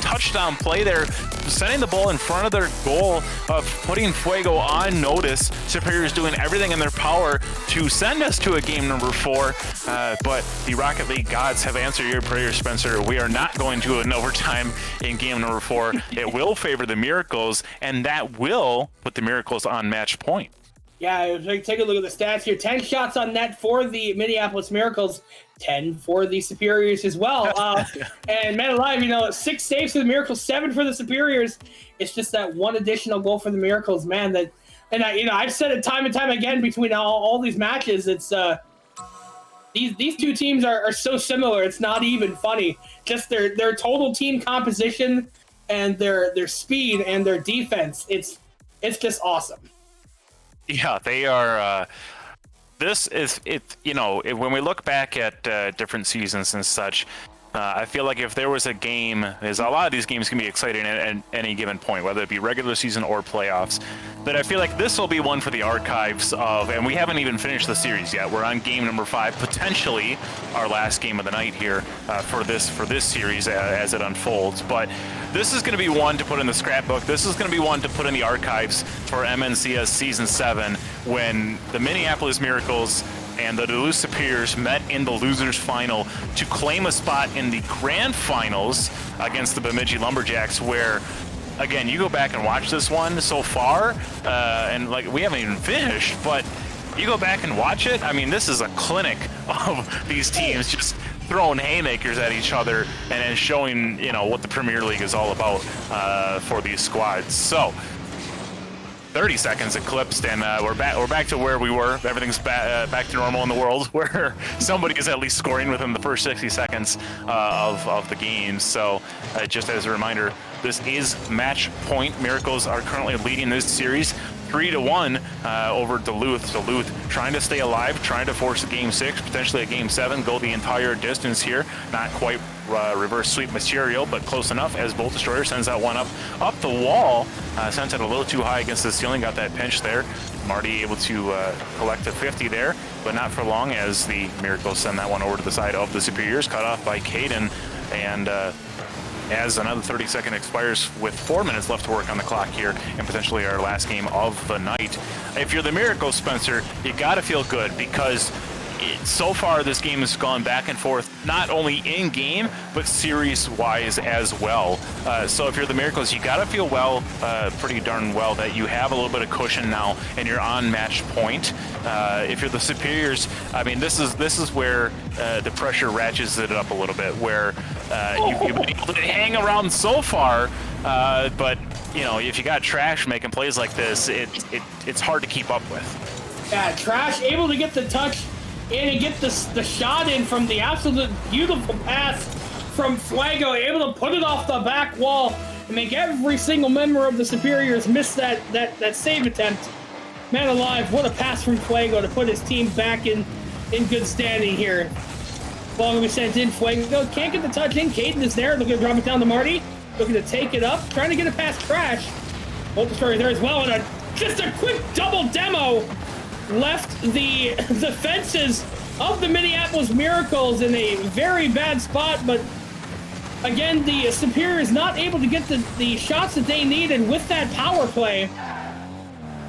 touchdown play there, sending the ball in front of their goal, of putting Fuego on notice. Superior's doing everything in their power to send us to a game number 4, but the Rocket League gods have answered your prayer, Spencer. We are not going to an overtime in game number 4. It will favor the Miracles, and that will put the Miracles on match point. Yeah, take a look at the stats here. 10 shots on net for the Minneapolis Miracles, 10 for the Superiors as well. And man alive, 6 saves for the Miracles, 7 for the Superiors. It's just that one additional goal for the Miracles, man. I've said it time and time again between all these matches. It's these two teams are so similar. It's not even funny. Just their total team composition and their speed and their defense. It's just awesome. Yeah, they are. This is it. When we look back at different seasons and such, I feel like if there was a game, a lot of these games can be exciting at any given point, whether it be regular season or playoffs. But I feel like this will be one for the archives of, and we haven't even finished the series yet. We're on game number 5, potentially our last game of the night here for this series as it unfolds. But this is going to be one to put in the scrapbook. This is going to be one to put in the archives for MNCS Season 7, when the Minneapolis Miracles and the Duluth Superiors met in the losers final to claim a spot in the grand finals against the Bemidji Lumberjacks, where, again, you go back and watch this one so far, and we haven't even finished, but you go back and watch it. I mean, this is a clinic of these teams just throwing haymakers at each other and showing, what the Premier League is all about for these squads. So 30 seconds eclipsed, and we're back to where we were. Everything's back to normal in the world, where somebody is at least scoring within the first 60 seconds of the game. So just as a reminder, this is match point. Miracles are currently leading this series 3-1 over Duluth. Duluth trying to stay alive, trying to force a game 6, potentially a game 7, go the entire distance here. Not quite reverse sweep material, but close enough, as Volt Destroyer sends that one up the wall. Sent it a little too high against the ceiling, got that pinch there. Marty able to collect a 50 there, but not for long, as the Miracles send that one over to the side of the Superiors, cut off by Caden. And as another 30-second expires with 4 minutes left to work on the clock here, and potentially our last game of the night. If you're the Miracles, Spencer, you got to feel good, because so far this game has gone back and forth, not only in game but series wise as well. So if you're the Miracles, you got to feel pretty darn well that you have a little bit of cushion now and you're on match point. If you're the Superiors, I mean, this is where the pressure ratchets it up a little bit, where you've been able to hang around so far, but if you got Trash making plays like this, it's hard to keep up with. Yeah, Trash able to get the touch in and get the shot in from the absolute beautiful pass from Fuego, able to put it off the back wall and make every single member of the Superiors miss that save attempt. Man alive, what a pass from Fuego to put his team back in good standing here. Ball gonna be sent in. Fuego can't get the touch in. Caden is there, looking to drop it down to Marty. Looking to take it up, trying to get it past Trash. Volt Destroyer there as well, and just a quick double demo left the fences of the Minneapolis Miracles in a very bad spot, but again, the Superior is not able to get the shots that they needed with that power play.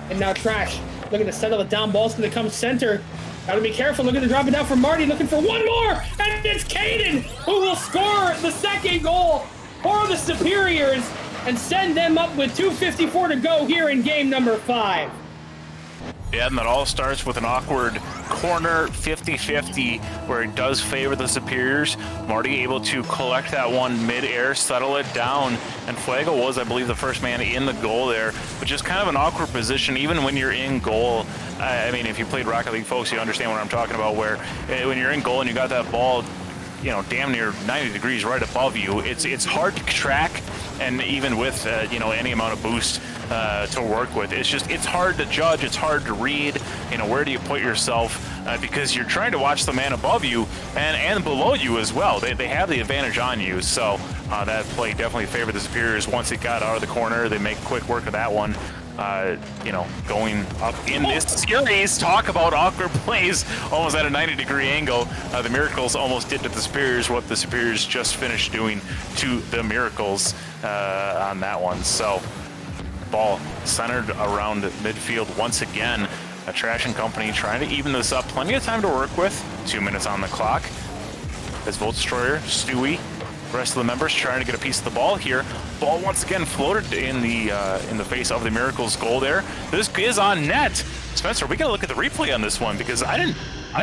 And now Trash looking to settle it down. Ball's going to come center. Got to be careful. Looking to drop it down for Marty. Looking for one more. And it's Caden who will score the second goal for the Superiors and send them up with 2:54 to go here in game number 5. Yeah, and that all starts with an awkward corner 50-50 where it does favor the Superiors. Marty able to collect that one mid-air, settle it down, and Fuego was, I believe, the first man in the goal there, which is kind of an awkward position even when you're in goal. I mean, if you played Rocket League, folks, you understand what I'm talking about, where when you're in goal and you got that ball, damn near 90 degrees right above you, it's hard to track, and even with, any amount of boost to work with, it's hard to judge, it's hard to read, where do you put yourself, because you're trying to watch the man above you and below you as well. They have the advantage on you, so that play definitely favored the Superiors. Once it got out of the corner, they make quick work of that one. Going up in this series, talk about awkward plays, almost at a 90-degree angle. The Miracles almost did to the Superiors what the Superiors just finished doing to the Miracles on that one. So, ball centered around midfield once again. Trash and company trying to even this up. Plenty of time to work with. 2 minutes on the clock. As Volt Destroyer, Stewie, the rest of the members trying to get a piece of the ball here. Ball once again floated in the face of the Miracles goal there. This is on net. Spencer, we gotta look at the replay on this one because I didn't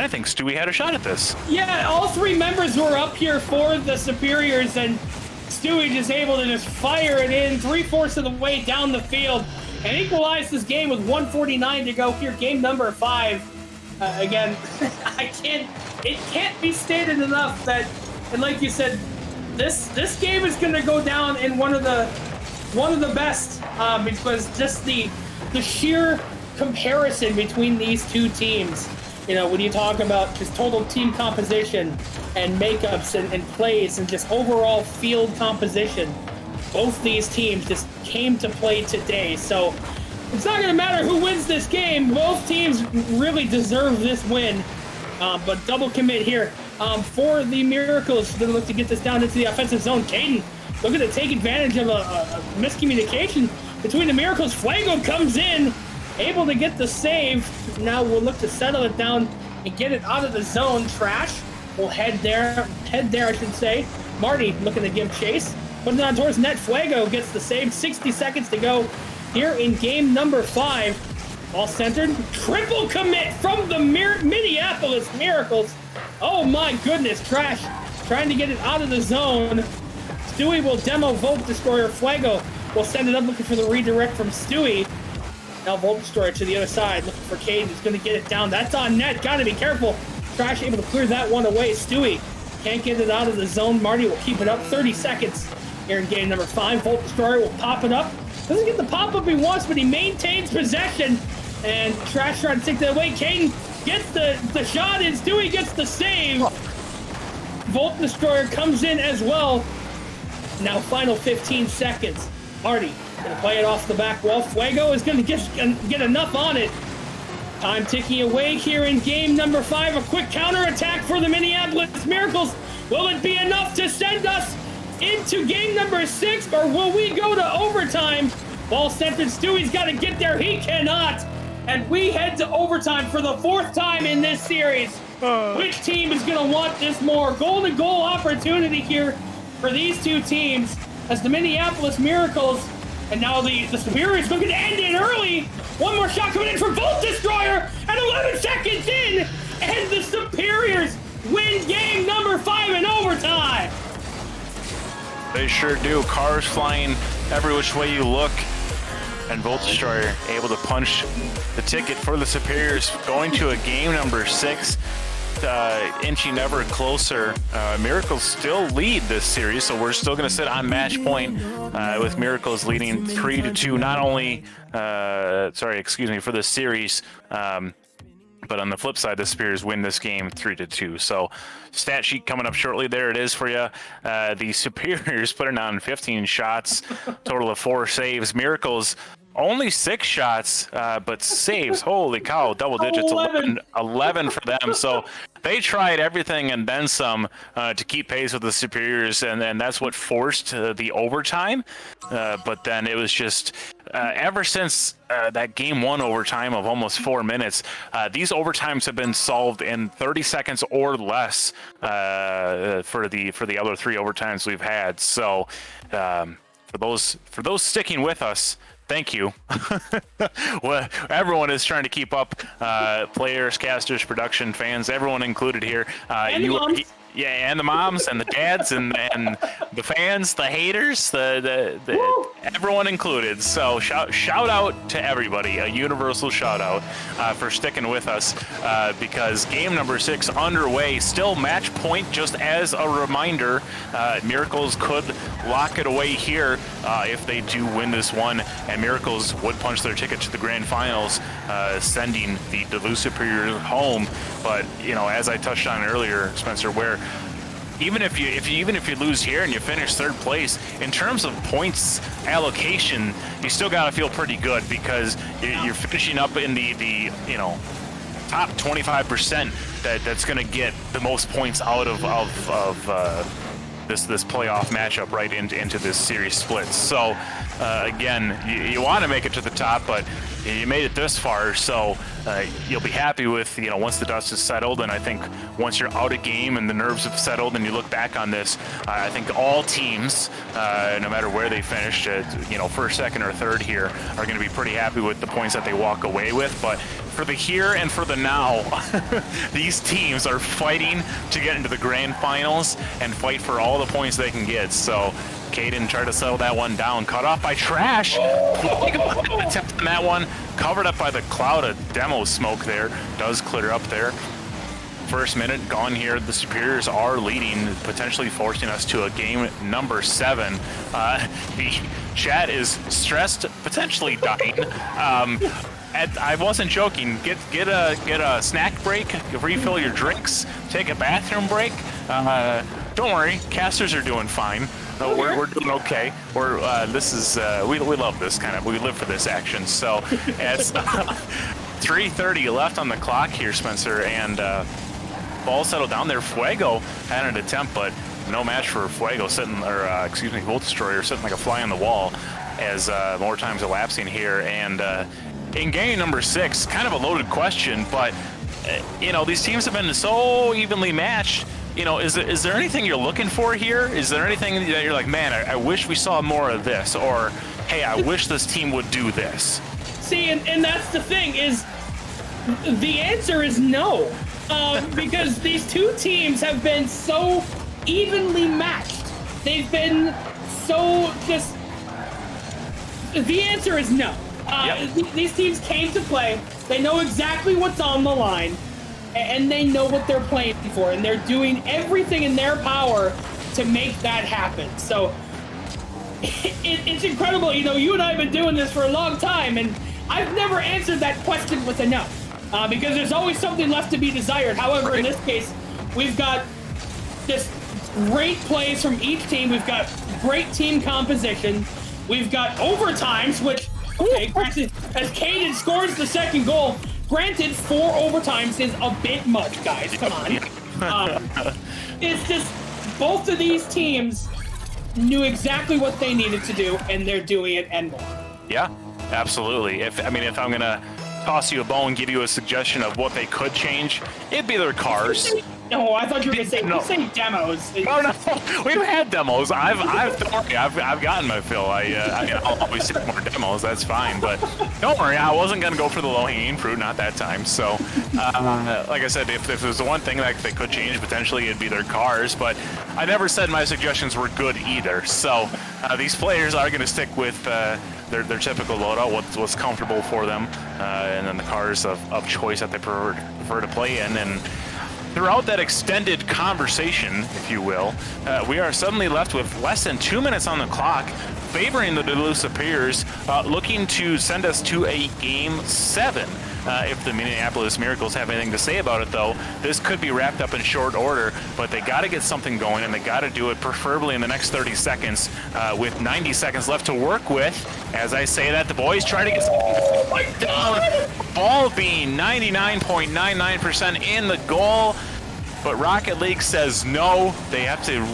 think Stewie had a shot at this. Yeah, all three members were up here for the Superiors, and Stewie just able to just fire it in 3/4 of the way down the field and equalize this game with 1:49 to go here, game number 5. Again, it can't be stated enough that, and like you said, this game is going to go down in one of the best because just the sheer comparison between these two teams. When you talk about just total team composition and makeups and plays and just overall field composition, both these teams just came to play today. So it's not going to matter who wins this game. Both teams really deserve this win. But double commit here for the Miracles. Going to look to get this down into the offensive zone. Caden looking to take advantage of a miscommunication between the Miracles. Fuego comes in, able to get the save. Now we'll look to settle it down and get it out of the zone. Trash will head there, I should say. Marty looking to give chase. Putting it on towards net. Fuego gets the save. 60 seconds to go here in game number 5. All centered. Triple commit from the Minneapolis Miracles. Oh my goodness. Trash trying to get it out of the zone. Stewie will demo Volt Destroyer. Fuego will send it up looking for the redirect from Stewie. Now Volt Destroyer to the other side looking for Caden. He's going to get it down. That's on net. Got to be careful. Trash able to clear that one away. Stewie can't get it out of the zone. Marty will keep it up. 30 seconds here in game number 5. Volt Destroyer will pop it up. Doesn't get the pop-up he wants, but he maintains possession. And Trash trying to take that away. Caden gets the shot in. Stewie gets the save. Volt Destroyer comes in as well. Now final 15 seconds. Marty gonna play it off the back wall. Fuego is gonna get enough on it. Time ticking away here in game number 5. A quick counterattack for the Minneapolis Miracles. Will it be enough to send us into game number 6, or will we go to overtime? Ball centered. Stewie's got to get there. He cannot. And we head to overtime for the 4th time in this series. Which team is going to want this more? Golden goal opportunity here for these two teams as the Minneapolis Miracles and now the Superiors looking to end it early. One more shot coming in from Volt Destroyer and 11 seconds in, and the Superiors win game number 5 in overtime. They sure do. Cars flying every which way you look. And Volt Destroyer able to punch the ticket for the Superiors, going to a game number 6, inching ever closer. Miracles still lead this series, so we're still going to sit on match point with Miracles leading 3-2. Not only, for this series, but on the flip side, the Superiors win this game 3-2. So stat sheet coming up shortly. There it is for you. The Superiors putting on 15 shots, total of 4 saves. Miracles only 6 shots, but saves. Holy cow, double digits, 11 for them. So they tried everything and then some to keep pace with the Superiors, and that's what forced the overtime. But then it was just ever since that game 1 overtime of almost 4 minutes, these overtimes have been solved in 30 seconds or less for the other 3 overtimes we've had. So for those sticking with us, thank you. Well, everyone is trying to keep up. Players, casters, production, fans, everyone included here. And the moms. And the moms and the dads and the fans, the haters, the everyone included. So shout out to everybody, a universal shout out for sticking with us because game number 6 underway, still match point. Just as a reminder, Miracles could lock it away here if they do win this one, and Miracles would punch their ticket to the grand finals, sending the Duluth Superior home. But as I touched on earlier, Spencer, where even if you lose here and you finish 3rd place, in terms of points allocation, you still got to feel pretty good because you're finishing up in the top 25% that's going to get the most points out of this playoff matchup right into this series split. So again, you want to make it to the top, but you made it this far, so you'll be happy with once the dust is settled. And I think once you're out of game and the nerves have settled and you look back on this, I think all teams, no matter where they finished, first, second, or third here, are going to be pretty happy with the points that they walk away with. But for the here and for the now, these teams are fighting to get into the grand finals and fight for all the points they can get. So Caden tried to settle that one down, cut off by Trash. Attempt on that one, covered up by the cloud of demo smoke there. Does clear up there. First minute gone here. The Superiors are leading, potentially forcing us to a game number 7. The chat is stressed, potentially dying. I wasn't joking. Get a snack break, refill your drinks, take a bathroom break. Don't worry, casters are doing fine. No, we're doing okay. We love this kind of. We live for this action. So it's 3:30 left on the clock here, Spencer, and ball settled down there. Fuego had an attempt, but no match for Fuego Volt Destroyer sitting like a fly on the wall as more times elapsing here. And in game number 6, kind of a loaded question, but these teams have been so evenly matched. Is there anything you're looking for here? Is there anything that you're like, man, I wish we saw more of this, or hey, I wish this team would do this? See, and that's the thing is, the answer is no, because these two teams have been so evenly matched. They've been so just. The answer is no. These teams came to play. They know exactly what's on the line, and they know what they're playing for, and they're doing everything in their power to make that happen. So it's incredible. You and I have been doing this for a long time, and I've never answered that question with a no, because there's always something left to be desired. However, in this case, we've got just great plays from each team. We've got great team composition. We've got overtimes, which, as Caden scores the second goal, granted, 4 overtimes is a bit much, guys. Come on. It's just both of these teams knew exactly what they needed to do, and they're doing it and more. Yeah, absolutely. If I'm gonna toss you a bone, give you a suggestion of what they could change, it'd be their cars. No, I thought you were going to say, No. you say demos. Oh no, we've had demos. I've don't worry, I've gotten my fill. I'll always take more demos. That's fine. But don't worry, I wasn't gonna go for the low-hanging fruit, not that time. So, like I said, if there's the one thing that they could change potentially, it'd be their cars. But I never said my suggestions were good either. So these players are gonna stick with their typical loadout, what's comfortable for them, and then the cars of choice that they prefer to play in. And throughout that extended conversation, if you will, we are suddenly left with less than 2 minutes on the clock, favoring the Duluth Superiors, looking to send us to a Game 7. If the Minneapolis Miracles have anything to say about it, though, this could be wrapped up in short order, but they got to get something going, and they got to do it preferably in the next 30 seconds with 90 seconds left to work with. As I say that, the boys try to get something down. Ball being 99.99% in the goal, but Rocket League says no. They have to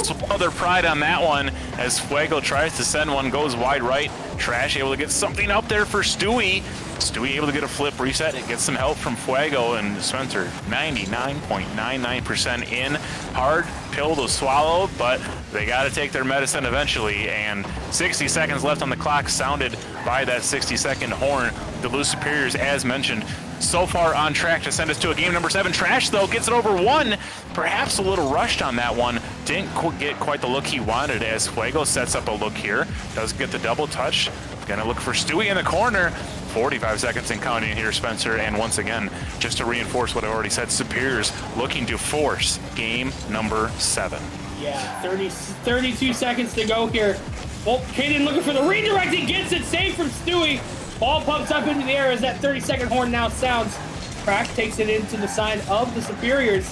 swallow their pride on that one as Fuego tries to send one, goes wide right. Trash able to get something up there for Stewie. Stewie able to get a flip reset and get some help from Fuego, and Spencer 99.99% in. Hard pill to swallow, but they got to take their medicine eventually, and 60 seconds left on the clock sounded by that 60-second horn. Duluth Superiors, as mentioned, so far on track to send us to a game number 7. Trash, though, gets it over 1. Perhaps a little rushed on that one. Didn't get quite the look he wanted as Fuego sets up a look here. Does get the double touch. Gonna look for Stewie in the corner. 45 seconds and counting here, Spencer. And once again, just to reinforce what I already said, Superiors looking to force game number 7. Yeah, 32 seconds to go here. Well, Caden looking for the redirect. He gets it, saved from Stewie. Ball pumps up into the air as that 30-second horn now sounds. Crack takes it into the side of the Superiors.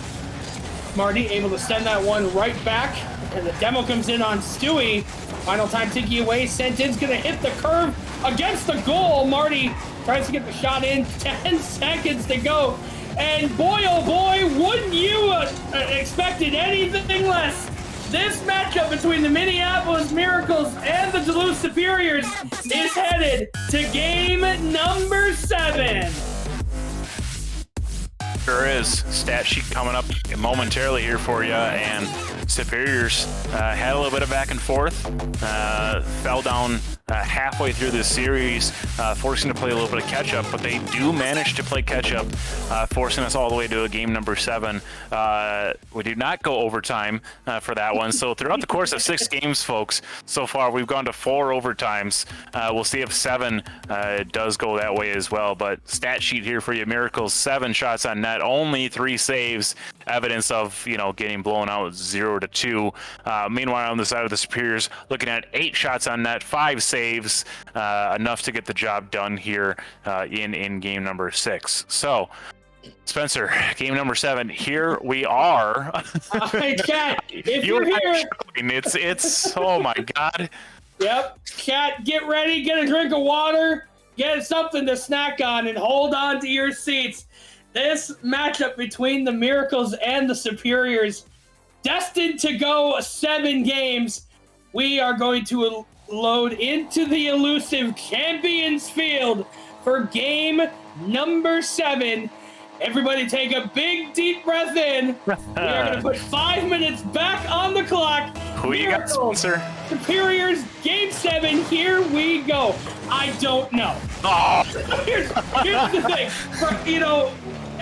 Marty able to send that one right back, and the demo comes in on Stewie. Final time ticking away. Sentin's gonna hit the curve against the goal. Marty tries to get the shot in. 10 seconds to go. And boy, oh boy, wouldn't you expected anything less? This matchup between the Minneapolis Miracles and the Duluth Superiors is headed to game number 7. Sure is. Stat sheet coming up momentarily here for you, and Superiors had a little bit of back and forth, fell down halfway through this series, forcing to play a little bit of catch-up, but they do manage to play catch-up, forcing us all the way to a game number 7. We did not go overtime for that one, so throughout the course of 6 games, folks, so far we've gone to 4 overtimes. We'll see if 7 does go that way as well, but stat sheet here for you, Miracles, 7 shots on net, only 3 saves, evidence of, getting blown out 0-2. Meanwhile, on the side of the Superiors, looking at 8 shots on net, 5 saves, enough to get the job done here in game number 6. So, Spencer, game number 7, here we are. Chat, if you're here. It's oh my God. Yep, chat, get ready, get a drink of water, get something to snack on, and hold on to your seats. This matchup between the Miracles and the Superiors, destined to go 7 games. We are going to load into the elusive Champions Field for game number 7. Everybody take a big, deep breath in. We are going to put 5 minutes back on the clock. Who you got, Spencer? Superiors, game 7. Here we go. I don't know. Oh. Here's the thing.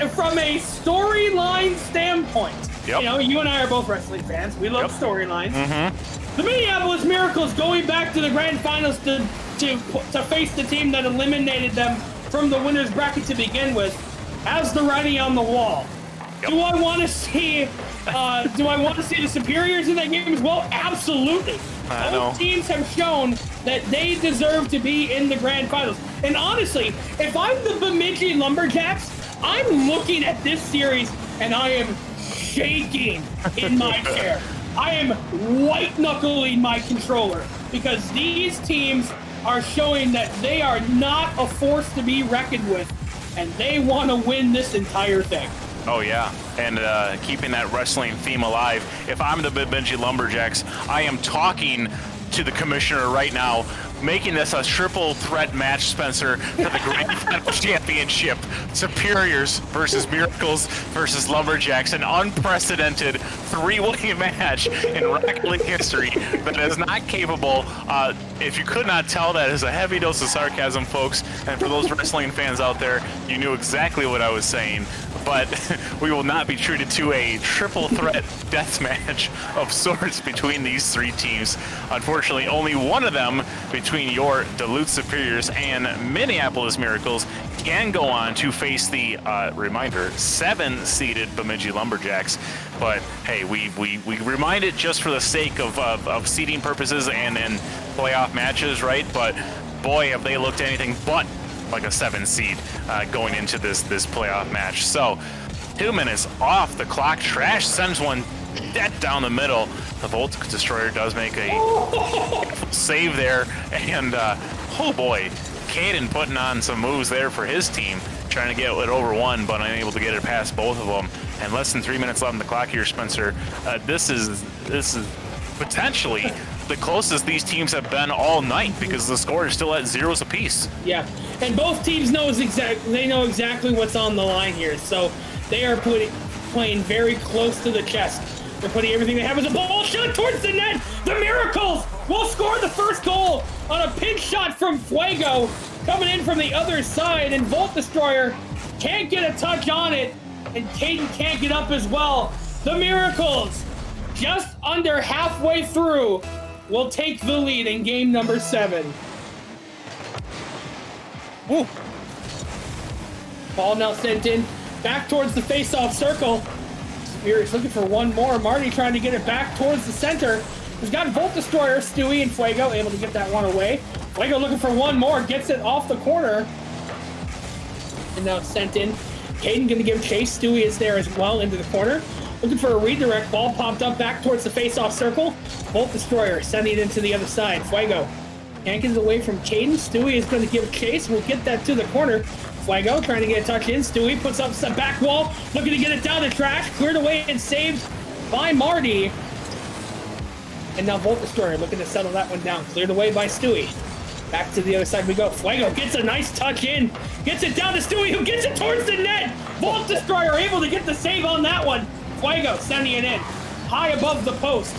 From a storyline standpoint, Yep. you and I are both wrestling fans. We love storylines. Mm-hmm. The Minneapolis Miracles going back to the grand finals to face the team that eliminated them from the winners bracket to begin with, has the writing on the wall. Yep. Do I want to see the Superiors in that game as well? Absolutely. Both teams have shown that they deserve to be in the grand finals. And honestly, if I'm the Bemidji Lumberjacks, I'm looking at this series and I am shaking in my chair. I am white-knuckling my controller because these teams are showing that they are not a force to be reckoned with, and they want to win this entire thing. Oh, yeah. And keeping that wrestling theme alive. If I'm the Bemidji Lumberjacks, I am talking to the commissioner right now, making this a triple threat match, Spencer, for the Grand Final Championship. Superiors versus Miracles versus Lumberjacks, an unprecedented three-way match in Rocket League history that is not capable. If you could not tell, that is a heavy dose of sarcasm, folks. And for those wrestling fans out there, you knew exactly what I was saying. But we will not be treated to a triple threat death match of sorts between these three teams. Unfortunately, only one of them, between your Duluth Superiors and Minneapolis Miracles, can go on to face the, reminder, 7-seeded Bemidji Lumberjacks. But hey, we remind it just for the sake of seeding purposes and playoff matches, right? But boy, have they looked anything but like a 7 seed going into this playoff match. So 2 minutes off the clock. Trash sends one dead down the middle. The Volt Destroyer does make a save there, and oh boy, Caden putting on some moves there for his team, trying to get it over one, but unable to get it past both of them. And less than 3 minutes left on the clock here, Spencer. This is potentially the closest these teams have been all night, because the score is still at 0s apiece. Yeah, and both teams know exactly what's on the line here, so they are playing very close to the chest. They're putting everything they have as a ball shot towards the net. The Miracles will score the first goal on a pinch shot from Fuego, coming in from the other side, and Volt Destroyer can't get a touch on it, and Caden can't get up as well. The Miracles, just under halfway through, will take the lead in game number 7. Woo. Ball now sent in back towards the face-off circle. Superior's looking for one more. Marty trying to get it back towards the center. He's got Volt Destroyer, Stewie, and Fuego able to get that one away. Fuego looking for one more, gets it off the corner. And now it's sent in. Caden going to give chase. Stewie is there as well into the corner. Looking for a redirect. Ball popped up back towards the face-off circle. Volt Destroyer sending it into the other side. Fuego can't get it away from Caden. Stewie is going to give chase. We'll get that to the corner. Fuego trying to get a touch in. Stewie puts up some back wall. Looking to get it down the trash. Cleared away and saved by Marty. And now Volt Destroyer looking to settle that one down. Cleared away by Stewie. Back to the other side we go. Fuego gets a nice touch in. Gets it down to Stewie, who gets it towards the net. Volt Destroyer able to get the save on that one. Fuego sending it in. High above the post.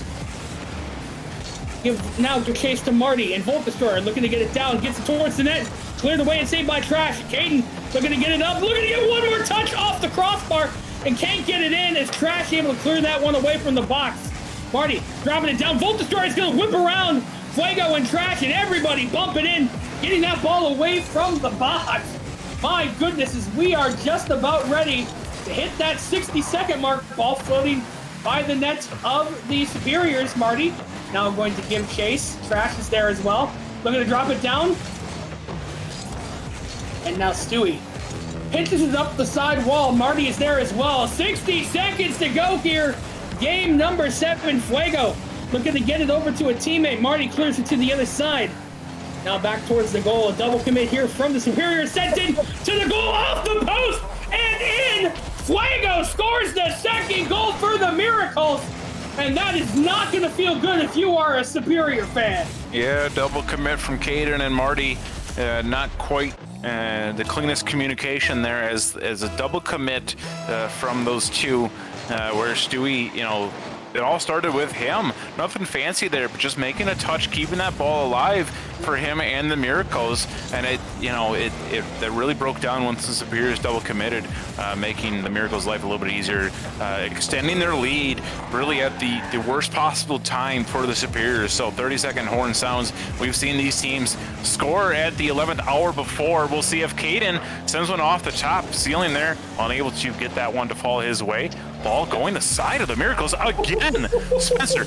Give now the chase to Marty, and Volt Destroyer looking to get it down. Gets it towards the net. Cleared away and saved by Trash. Caden looking to get it up. Looking to get one more touch off the crossbar. And can't get it in as Trash able to clear that one away from the box. Marty dropping it down. Volt Destroyer is going to whip around Fuego and Trash, and everybody bumping in, getting that ball away from the box. My goodness, as we are just about ready to hit that 60-second mark. Ball floating by the nets of the Superiors. Marty now going to give chase. Trash is there as well. Looking to drop it down. And now Stewie pitches it up the side wall. Marty is there as well. 60 seconds to go here. Game number 7. Fuego looking to get it over to a teammate. Marty clears it to the other side. Now back towards the goal. A double commit here from the Superior. Sent in to the goal, off the post and in. Fuego scores the second goal for the Miracles. And that is not going to feel good if you are a Superior fan. Yeah, double commit from Caden and Marty. Not quite the cleanest communication there as a double commit from those two, where Stewie, it all started with him. Nothing fancy there, but just making a touch, keeping that ball alive for him and the Miracles. And it really broke down once the Superiors double committed, making the Miracles' life a little bit easier, extending their lead really at the worst possible time for the Superiors. So 30-second horn sounds. We've seen these teams score at the 11th hour before. We'll see if Caden sends one off the top ceiling there, unable to get that one to fall his way. Ball going the side of the Miracles again. Spencer,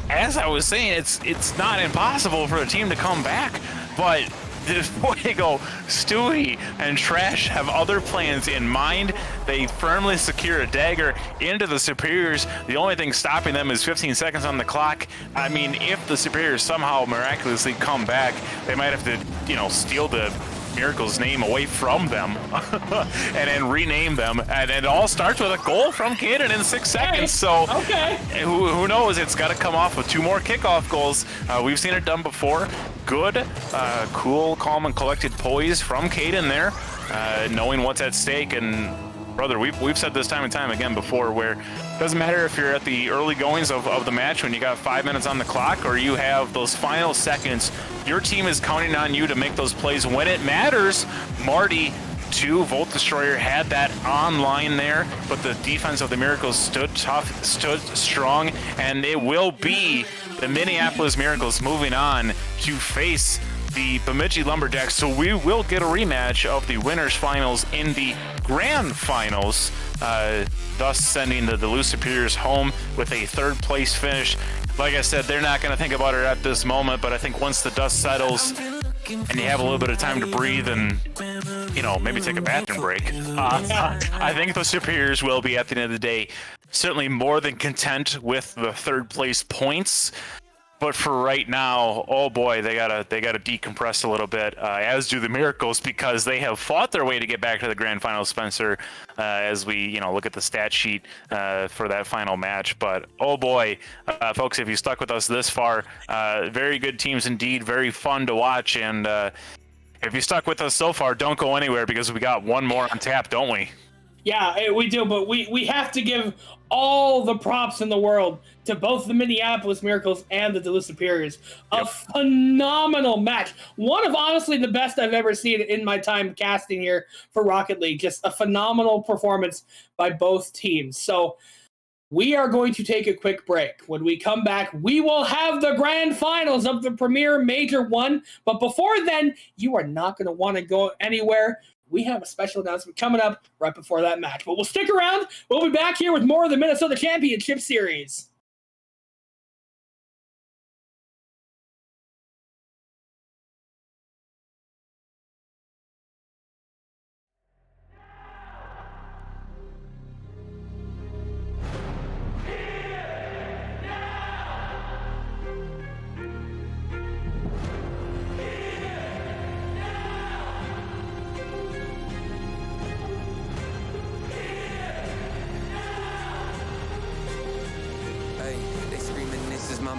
as I was saying, it's not impossible for the team to come back, but Fuego, Stewie, and Trash have other plans in mind. They firmly secure a dagger into the Superiors. The only thing stopping them is 15 seconds on the clock. I mean, if the Superiors somehow miraculously come back, they might have to, steal the Miracles name away from them and then rename them. And it all starts with a goal from Caden in 6 seconds. So Okay. who knows? It's got to come off with 2 more kickoff goals. We've seen it done before. Good, cool, calm, and collected poise from Caden there, knowing what's at stake. And brother, we've said this time and time again before, where it doesn't matter if you're at the early goings of the match when you got 5 minutes on the clock, or you have those final seconds. Your team is counting on you to make those plays when it matters. Marty, 2, Volt Destroyer had that online there, but the defense of the Miracles stood tough, stood strong, and it will be the Minneapolis Miracles moving on to face the Bemidji Lumberjacks. So we will get a rematch of the winners finals in the grand finals, thus sending the Duluth Superiors home with a 3rd place finish. Like I said, they're not going to think about it at this moment, but I think once the dust settles and you have a little bit of time to breathe and, you know, maybe take a bathroom break, I think the Superiors will be, at the end of the day, certainly more than content with the 3rd place points. But for right now, oh boy, they gotta decompress a little bit, as do the Miracles, because they have fought their way to get back to the grand final, Spencer, as we look at the stat sheet for that final match. But oh boy, folks, if you stuck with us this far, very good teams indeed, very fun to watch. And if you stuck with us so far, don't go anywhere, because we got one more on tap, don't we? Yeah, we do, but we have to give all the props in the world to both the Minneapolis Miracles and the Duluth Superiors. A phenomenal match. One of, honestly, the best I've ever seen in my time casting here for Rocket League. Just a phenomenal performance by both teams. So we are going to take a quick break. When we come back, we will have the grand finals of the Premier Major 1. But before then, you are not going to want to go anywhere. We have a special announcement coming up right before that match. But we'll stick around. We'll be back here with more of the Minnesota Championship Series.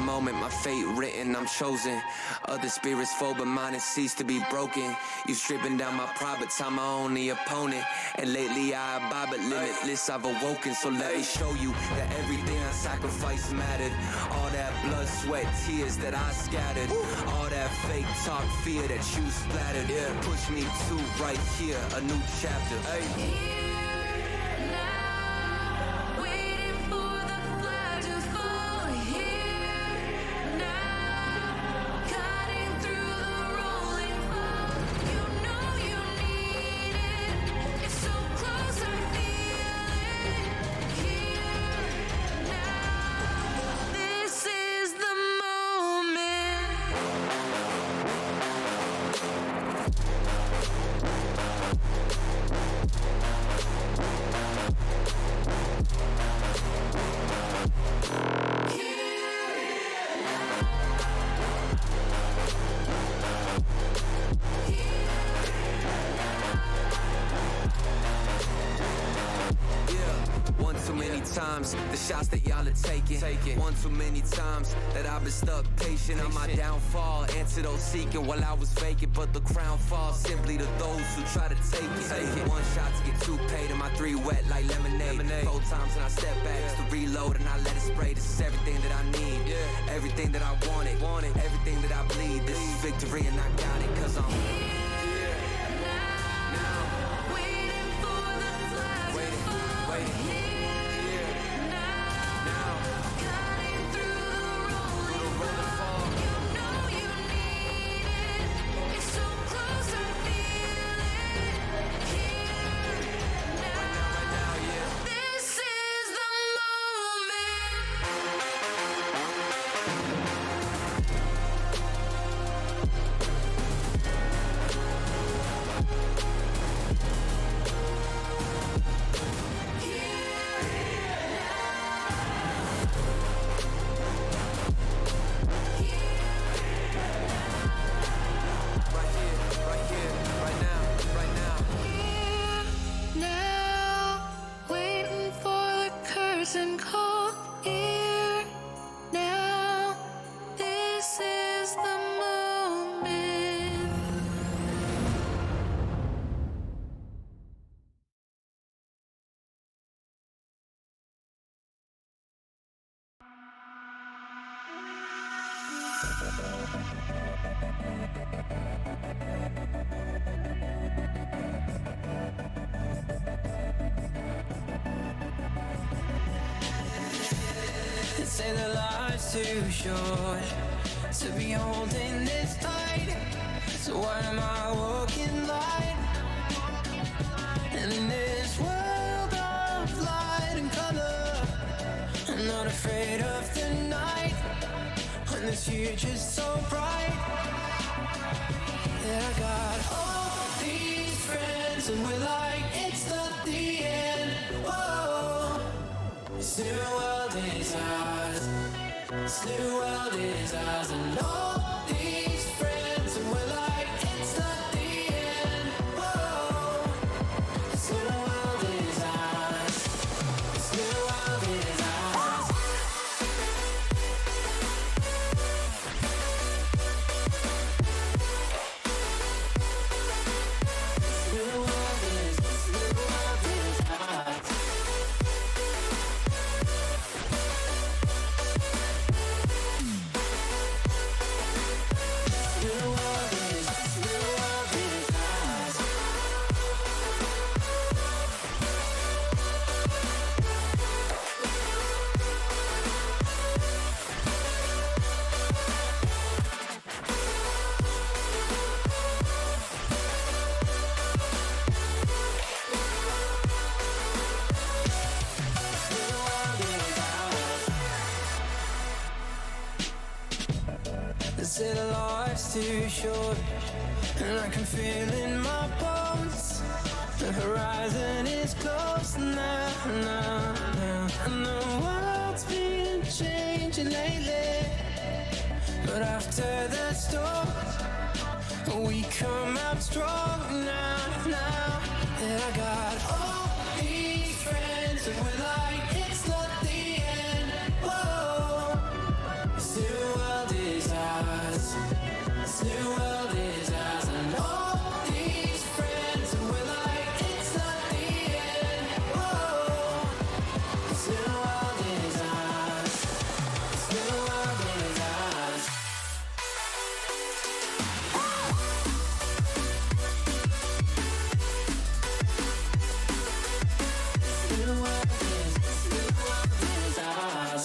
Moment, my fate written, I'm chosen. Other spirits fall, but mine has ceased to be broken. You stripping down my pride, but I'm my only opponent. And lately I abide, but limitless I've awoken. So let me show you that everything I sacrificed mattered. All that blood, sweat, tears that I scattered. All that fake talk, fear that you splattered. Push me to right here, a new chapter. Times, the shots that y'all are taking. One too many times that I've been stuck patient on my downfall. Antidote seeking while I was vacant, but the crown falls simply to those who try to take it. One shot to get 2 paid, and my 3 wet like lemonade. 4 times and I step back just to reload and I let it spray. This is everything that I need, everything that I wanted, everything that I bleed. This is victory and I got it, cause I'm say that life's too short to be holding this tight. So why am I walking light? And in this world of light and color, I'm not afraid of the night. When this future's so bright. Yeah, I got all these friends and we're like, it's not the end. Whoa, this new world is ours. This new world is ours. And all these friends and we're like, it's not the end. Whoa, this new world is ours. This new world is ours. This new world is ours. They say that life's too short, and I can feel in my bones. The horizon is close now, now, now. And the world's been changing lately, but after the storm, we come out strong now, now. Yeah, I got all these friends, and we're like, it's not the end. Whoa, this new world is ours. This new world is ours, and all these friends, and we're like, it's not the end. Whoa, this new world is ours. This new world is ours. This new world is ours.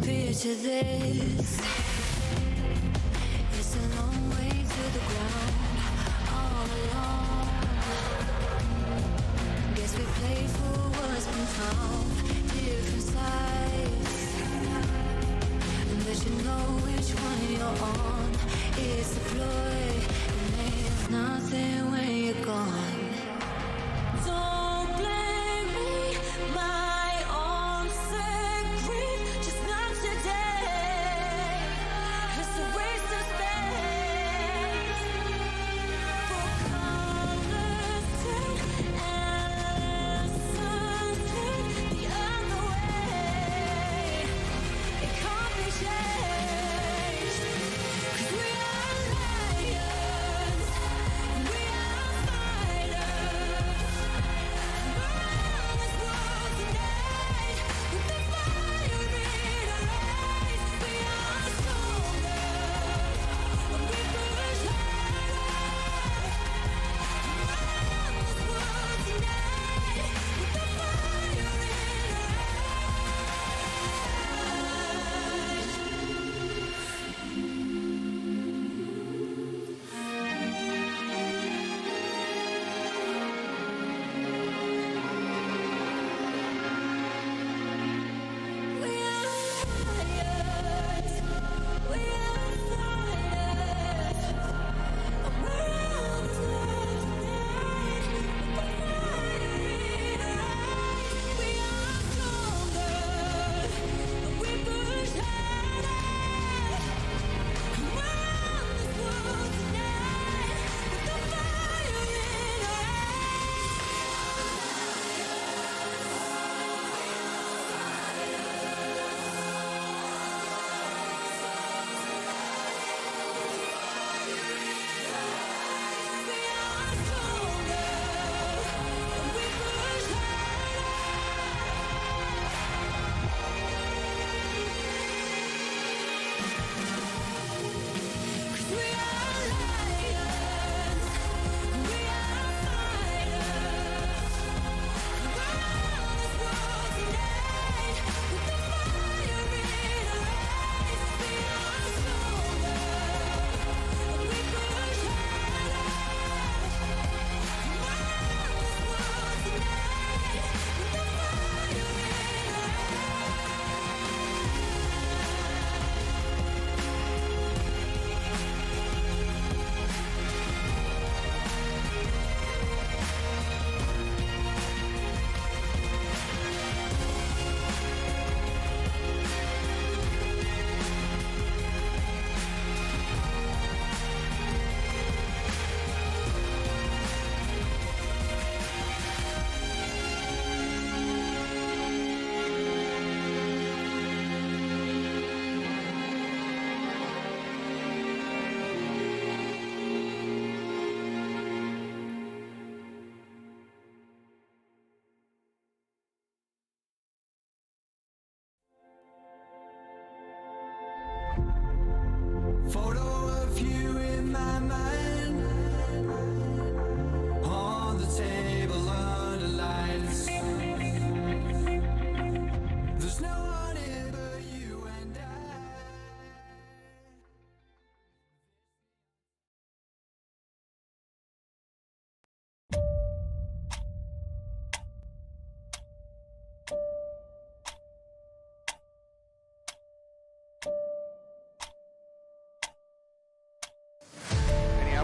Picture this. It's a long way to the ground. All alone. Guess we played for what's been found. Different sides. And that you know which one you're on. It's a ploy. It means nothing when you're gone. Don't blame me. My own secret. Just not today. It's a waste of space. For colors turn and lessons learned the other way. It can't be changed. 'Cause we are lions. We are fighters.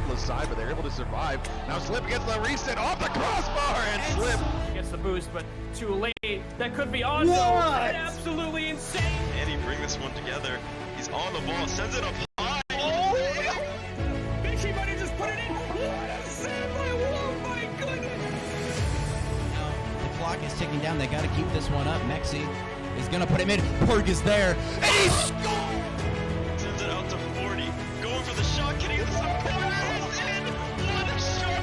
Fabulous side, but they're able to survive. Now Slip gets the reset off the crossbar, and Slip gets the boost, but too late. That could be Ondo. What? Absolutely insane. And he bring this one together. He's on the ball, sends it up high. Big Buddy just put it in. What a save! Oh my goodness! The clock is ticking down. They got to keep this one up. Mexi is going to put him in. Porg is there. And he scores! Sends it out to 40. Going for the shot. Can he get the support? He's in. What a shot!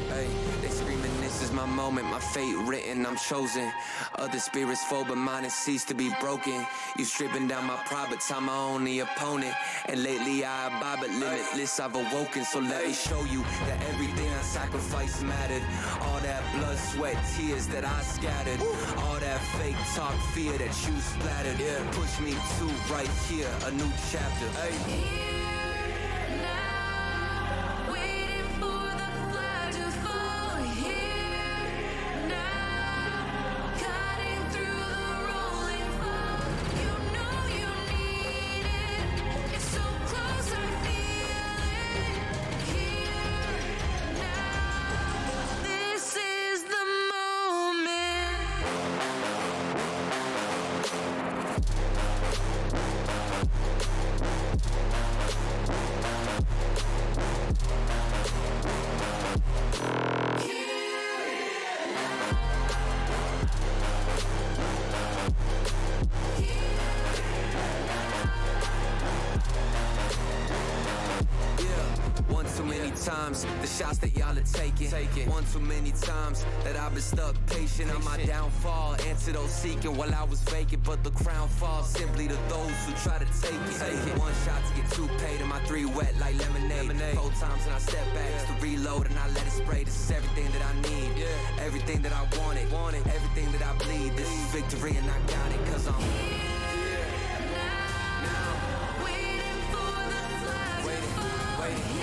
Hey, they screaming, this is my moment, my fate written, I'm chosen. Other spirits fall, but mine has ceased to be broken. You stripping down my pride, but time my only opponent. And lately I abide, but limitless I've awoken. So let me show you that everything I sacrificed mattered. All that blood, sweat, tears that I scattered. All that fake talk, fear that you splattered. Push me to right here, a new chapter. Hey. Times, the shots that y'all are taking. One too many times that I've been stuck patient on my downfall. Antidote seeking while I was vacant, but the crown falls simply to those who try to take it. One shot to get two paid, and my three wet like lemonade. 4 times and I step back just to reload and I let it spray. This is everything that I need, everything that I wanted, everything that I bleed. This is victory and I got it, cause I'm here now, waiting for the flag to fall. Waiting.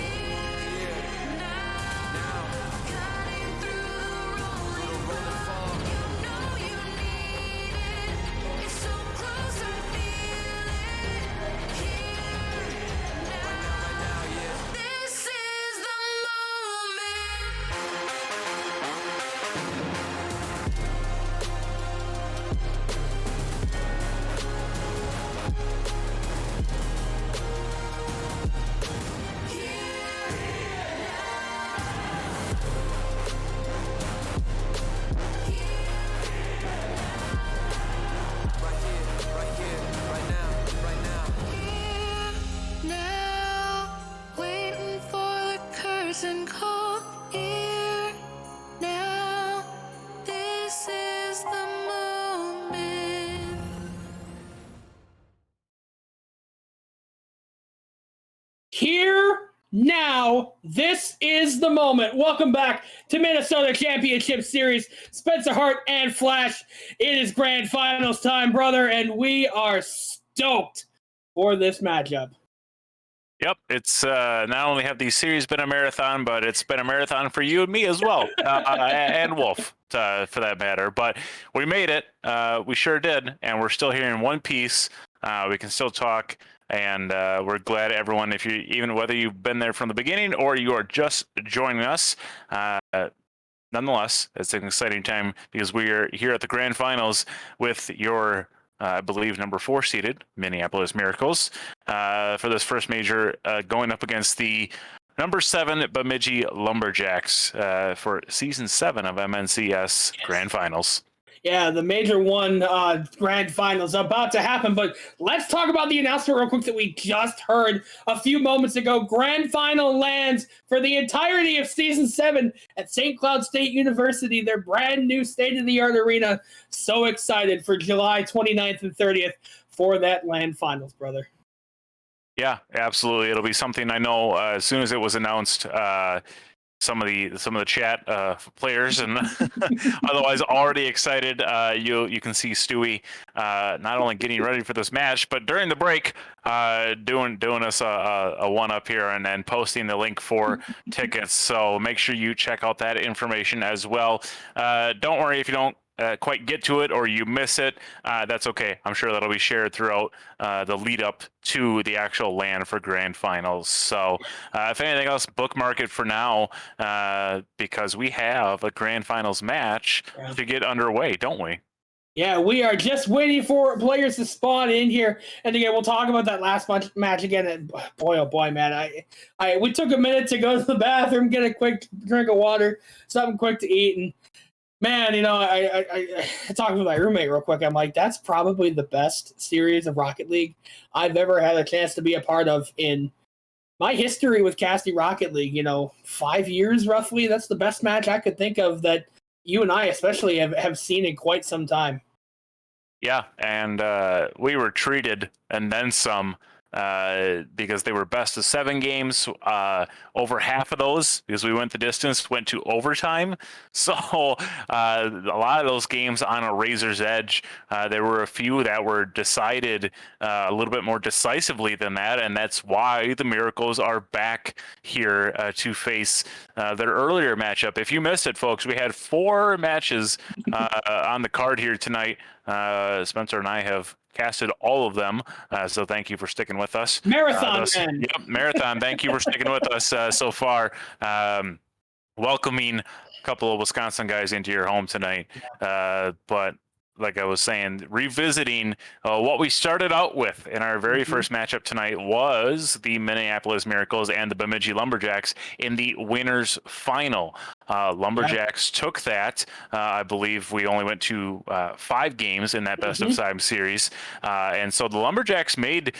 Here, now, this is the moment. Welcome back to Minnesota Championship Series. Spencer Hart and Flash. It is grand finals time, brother, and we are stoked for this matchup. Yep, it's not only have these series been a marathon, but it's been a marathon for you and me as well, and Wolf, for that matter. But we made it. We sure did, and we're still here in one piece. We can still talk. And we're glad everyone, if you even whether you've been there from the beginning or you are just joining us, nonetheless, it's an exciting time because we are here at the grand finals with your, I believe, number 4 seeded Minneapolis Miracles for this first major, going up against the number 7 Bemidji Lumberjacks for season 7 of MNCS Grand Finals. Yeah, the Major One Grand Finals about to happen, but let's talk about the announcement real quick that we just heard a few moments ago. Grand Final lands for the entirety of Season 7 at St. Cloud State University, their brand new state-of-the-art arena. So excited for July 29th and 30th for that land finals, brother. Yeah, absolutely. It'll be something I know as soon as it was announced. Some of the chat players and otherwise already excited. You can see Stewie not only getting ready for this match, but during the break doing us a one up here and then posting the link for tickets. So make sure you check out that information as well. Don't worry if you don't quite get to it or you miss it. That's okay. I'm sure that'll be shared throughout the lead up to the actual LAN for grand finals. So if anything else, bookmark it for now because we have a grand finals match to get underway, don't we? Yeah, we are just waiting for players to spawn in here, and again, we'll talk about that last match again. And boy, oh boy, man, we took a minute to go to the bathroom, get a quick drink of water, something quick to eat, and man, you know, I talked with my roommate real quick. I'm like, that's probably the best series of Rocket League I've ever had a chance to be a part of in my history with casting Rocket League. You know, 5 years roughly. That's the best match I could think of that you and I especially have seen in quite some time. Yeah, and we were treated and then some because they were best of 7 games. Over half of those, because we went the distance, went to overtime. So a lot of those games on a razor's edge. There were a few that were decided a little bit more decisively than that, and that's why the Miracles are back here to face their earlier matchup. If you missed it, folks, we had 4 matches on the card here tonight. Spencer and I have casted all of them, so thank you for sticking with us. Marathon man. Yep, marathon. Thank you for sticking with us so far. Welcoming a couple of Wisconsin guys into your home tonight, but like I was saying, revisiting what we started out with in our very first matchup tonight was the Minneapolis Miracles and the Bemidji Lumberjacks in the winners final. Lumberjacks took that. I believe we only went to 5 games in that best of 5 series, and so the Lumberjacks made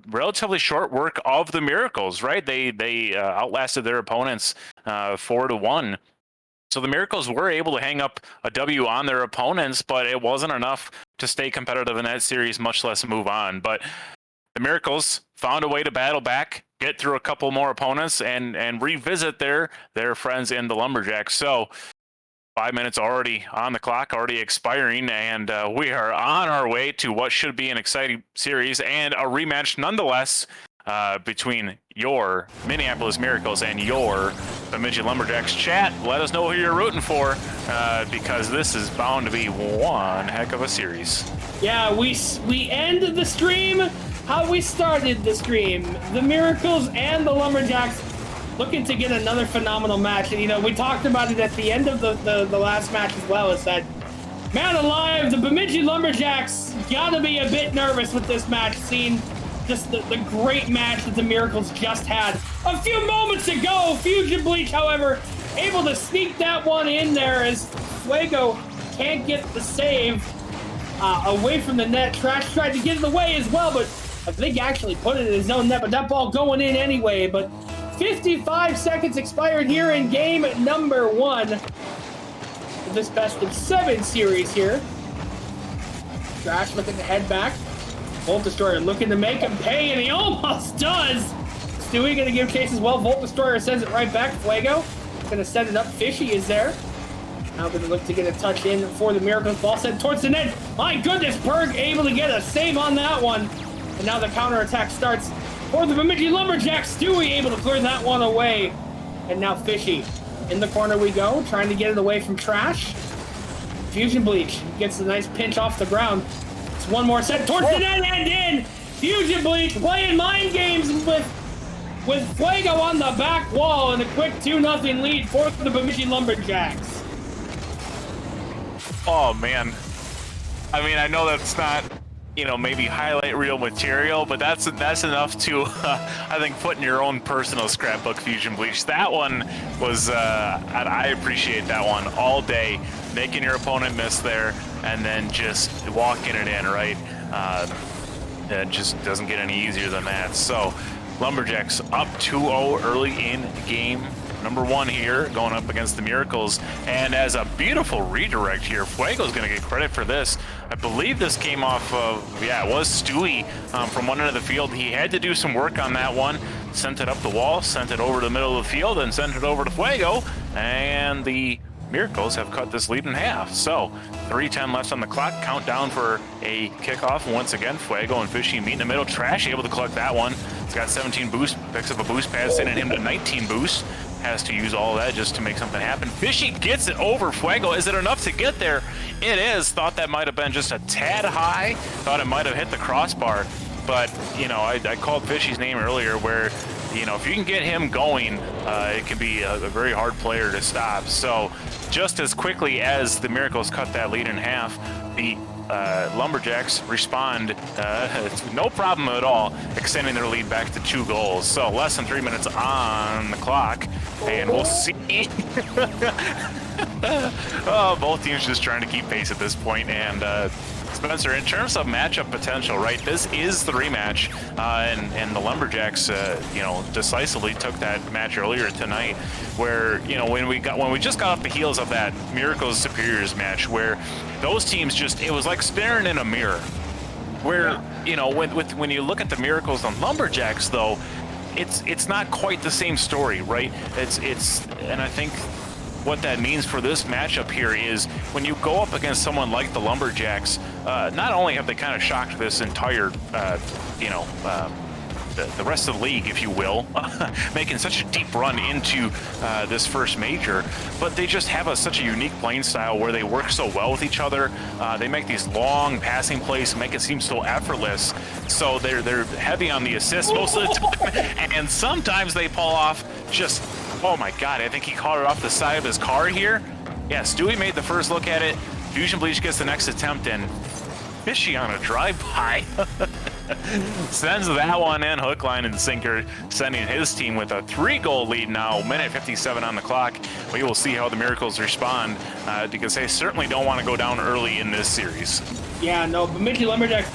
relatively short work of the Miracles. Right? They outlasted their opponents 4-1. So the Miracles were able to hang up a W on their opponents, but it wasn't enough to stay competitive in that series, much less move on. But the Miracles found a way to battle back, get through a couple more opponents, and revisit their friends in the Lumberjacks. So 5 minutes already on the clock, already expiring, and we are on our way to what should be an exciting series and a rematch nonetheless between your Minneapolis Miracles and your Bemidji Lumberjacks. Chat, let us know who you're rooting for because this is bound to be one heck of a series. Yeah, we end the stream how we started the stream. The Miracles and the Lumberjacks looking to get another phenomenal match. And, you know, we talked about it at the end of the last match as well, is that, man alive, the Bemidji Lumberjacks gotta be a bit nervous with this match, seeing just the great match that the Miracles just had a few moments ago. Fusion Bleach, however, able to sneak that one in there as Fuego can't get the save away from the net. Trash tried to get in the way as well, but I think actually put it in his own net, but that ball going in anyway. But 55 seconds expired here in game number 1 of this best of 7 series here. Trash looking to head back. Volt Destroyer looking to make him pay, and he almost does. Stewie gonna give chase as well. Volt Destroyer sends it right back. Fuego gonna set it up. Fishy is there. Now gonna look to get a touch in for the Miracles. Ball sent towards the net. My goodness, Berg able to get a save on that one. And now the counterattack starts for the Bemidji Lumberjacks. Stewie able to clear that one away. And now Fishy. In the corner we go, trying to get it away from Trash. Fusion Bleach gets a nice pinch off the ground. One more set towards the net and in. Fusion Bleach playing mind games with Fuego on the back wall, and a quick 2-0 lead for the Bemidji Lumberjacks. Oh man, I mean, I know that's not, you know, maybe highlight reel material, but that's enough to I think put in your own personal scrapbook. Fusion Bleach. That one was I appreciate that one all day. making your opponent miss there, and then just walking it in, right? It just doesn't get any easier than that. So Lumberjacks up 2-0 early in game number 1 here, going up against the Miracles. And as a beautiful redirect here, Fuego's going to get credit for this. I believe this came off of, yeah, it was Stewie from one end of the field. He had to do some work on that one, sent it up the wall, sent it over to the middle of the field, and sent it over to Fuego. And the Miracles have cut this lead in half. So 3:10 left on the clock. Countdown for a kickoff. Once again, Fuego and Fishy meet in the middle. Trash able to collect that one. He's got 17 boost, picks up a boost pass, sending him to 19 boost. Has to use all that just to make something happen. Fishy gets it over Fuego. Is it enough to get there? It is. Thought that might have been just a tad high. Thought it might have hit the crossbar. But, you know, I called Fishy's name earlier where, you know, if you can get him going, it can be a very hard player to stop. So just as quickly as the Miracles cut that lead in half, the Lumberjacks respond, no problem at all, extending their lead back to 2 goals. So less than 3 minutes on the clock, and we'll see. Oh, both teams just trying to keep pace at this point. And Spencer, in terms of matchup potential, right, this is the rematch, and the Lumberjacks, you know, decisively took that match earlier tonight, where, you know, when we just got off the heels of that Miracles Superiors match, where those teams just, it was like staring in a mirror, where, you know, when you look at the Miracles and Lumberjacks, though, it's not quite the same story, right? It's and I think what that means for this matchup here is when you go up against someone like the Lumberjacks, not only have they kind of shocked this entire, you know, the rest of the league, if you will, making such a deep run into this first major, but they just have such a unique playing style where they work so well with each other. They make these long passing plays, make it seem so effortless. So they're heavy on the assists most of the time, and sometimes they pull off just, oh my God, I think he caught it off the side of his car here. Yeah, Stewie made the first look at it. Fusion Bleach gets the next attempt, and Fishy on a drive-by sends that one in, hook, line, and sinker, sending his team with a 3-goal lead now, minute 57 on the clock. We will see how the Miracles respond, because they certainly don't want to go down early in this series. Yeah, no, Bemidji Lumberjacks,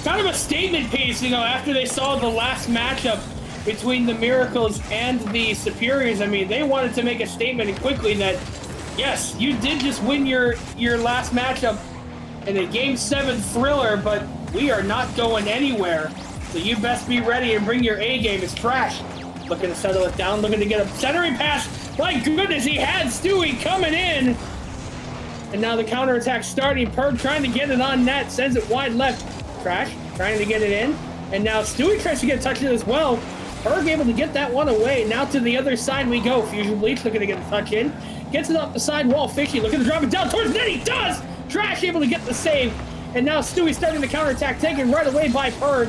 kind of a statement piece, you know, after they saw the last matchup between the Miracles and the Superiors. I mean, they wanted to make a statement quickly that, yes, you did just win your last matchup in a Game 7 thriller, but we are not going anywhere. So you best be ready and bring your A game. It's Trash looking to settle it down, looking to get a centering pass. My goodness, he had Stewie coming in. And now the counterattack starting. Perg trying to get it on net, sends it wide left. Trash trying to get it in. And now Stewie tries to get a touch in as well. Perg able to get that one away. Now to the other side we go. Fusion Bleach looking to get a touch in. Gets it off the side wall. Fishy looking to drop it down towards net. He does! Trash able to get the save. And now Stewie starting the counterattack, taken right away by Perg.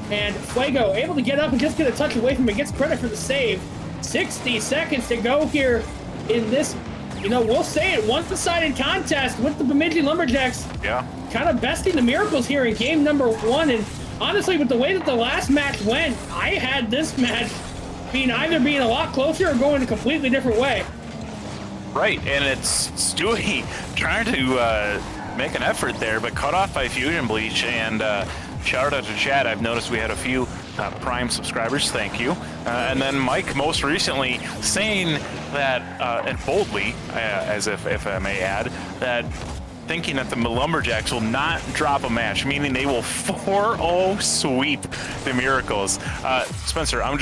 And Fuego able to get up and just get a touch away from him. Gets credit for the save. 60 seconds to go here in this, you know, we'll say it, one-sided contest with the Bemidji Lumberjacks. Yeah. Kind of besting the Miracles here in game number 1. And honestly, with the way that the last match went, I had this match either being a lot closer or going a completely different way. Right, and it's Stewie trying to make an effort there, but cut off by Fusion Bleach. And shout out to Chad. I've noticed we had a few Prime subscribers. Thank you. And then Mike, most recently, saying that, and boldly, as if I may add, that thinking that the Lumberjacks will not drop a match, meaning they will 4-0 sweep the Miracles. Spencer, I'm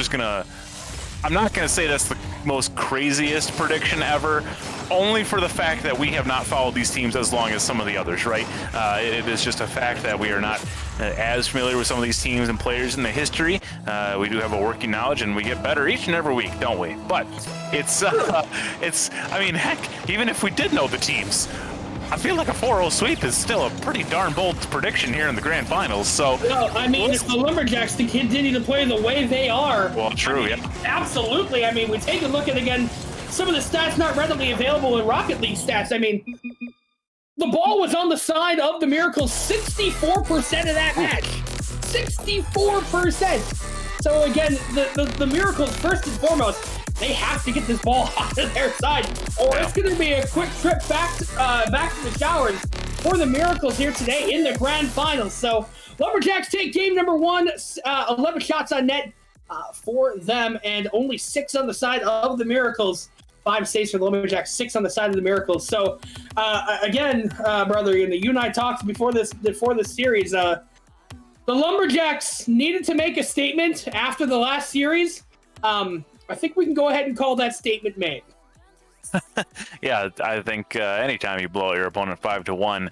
not gonna say that's the most craziest prediction ever, only for the fact that we have not followed these teams as long as some of the others, right? It is just a fact that we are not as familiar with some of these teams and players in the history. We do have a working knowledge, and we get better each and every week, don't we? But it's, I mean, heck, even if we did know the teams, I feel like a 4-0 sweep is still a pretty darn bold prediction here in the grand finals. So, no, I mean, if the Lumberjacks to continue to play the way they are, well, true, I mean, absolutely. I mean, we take a look at, again, some of the stats not readily available in Rocket League stats. I mean, the ball was on the side of the Miracles 64% of that match. 64%. So again, the Miracles, first and foremost, they have to get this ball out of their side, or it's going to be a quick trip back to the showers for the Miracles here today in the grand finals. So Lumberjacks take game number 1, 11 shots on net for them, and only 6 on the side of the Miracles. 5 saves for the Lumberjacks, 6 on the side of the Miracles. So again, brother, you and I talked before this series. The Lumberjacks needed to make a statement after the last series. I think we can go ahead and call that statement made. Yeah, I think anytime you blow out your opponent 5-1,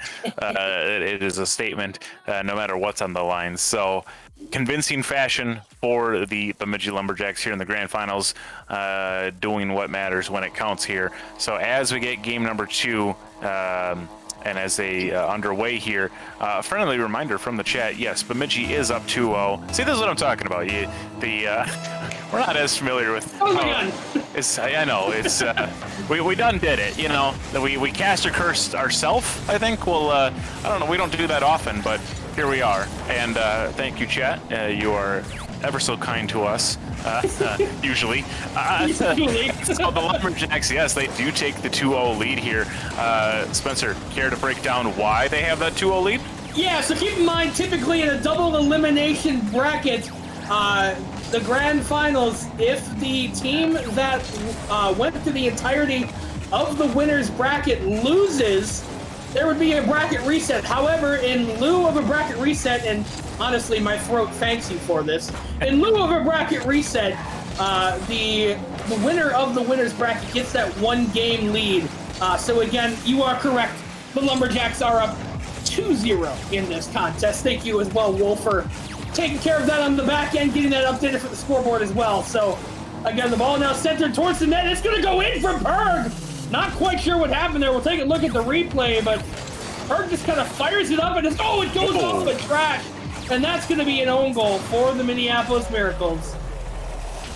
it is a statement, no matter what's on the line. So, convincing fashion for the Bemidji Lumberjacks here in the grand finals, doing what matters when it counts here. So, as we get game number 2, and as they underway here, a friendly reminder from the chat, yes, Bemidji is up 2-0. See, this is what I'm talking about. We're not as familiar with... Oh, my God. I know, it's... we done did it, you know. We cast or cursed ourselves, I think. Well, I don't know, we don't do that often, but here we are. And thank you, chat. You are ever so kind to us, usually. So the Lumberjacks, yes, they do take the 2-0 lead here. Spencer, care to break down why they have that 2-0 lead? Yeah, so keep in mind, typically in a double elimination bracket, the grand finals, if the team that went through the entirety of the winner's bracket loses, there would be a bracket reset. However, in lieu of a bracket reset, and honestly, my throat thanks you for this, in lieu of a bracket reset, the winner of the winner's bracket gets that 1-game lead. So again, you are correct. The Lumberjacks are up 2-0 in this contest. Thank you as well, Wolf, for taking care of that on the back end, getting that updated for the scoreboard as well. So again, the ball now centered towards the net. It's going to go in for Berg. Not quite sure what happened there. We'll take a look at the replay, but Berg just kind of fires it up and it goes off the trash. And that's going to be an own goal for the Minneapolis Miracles.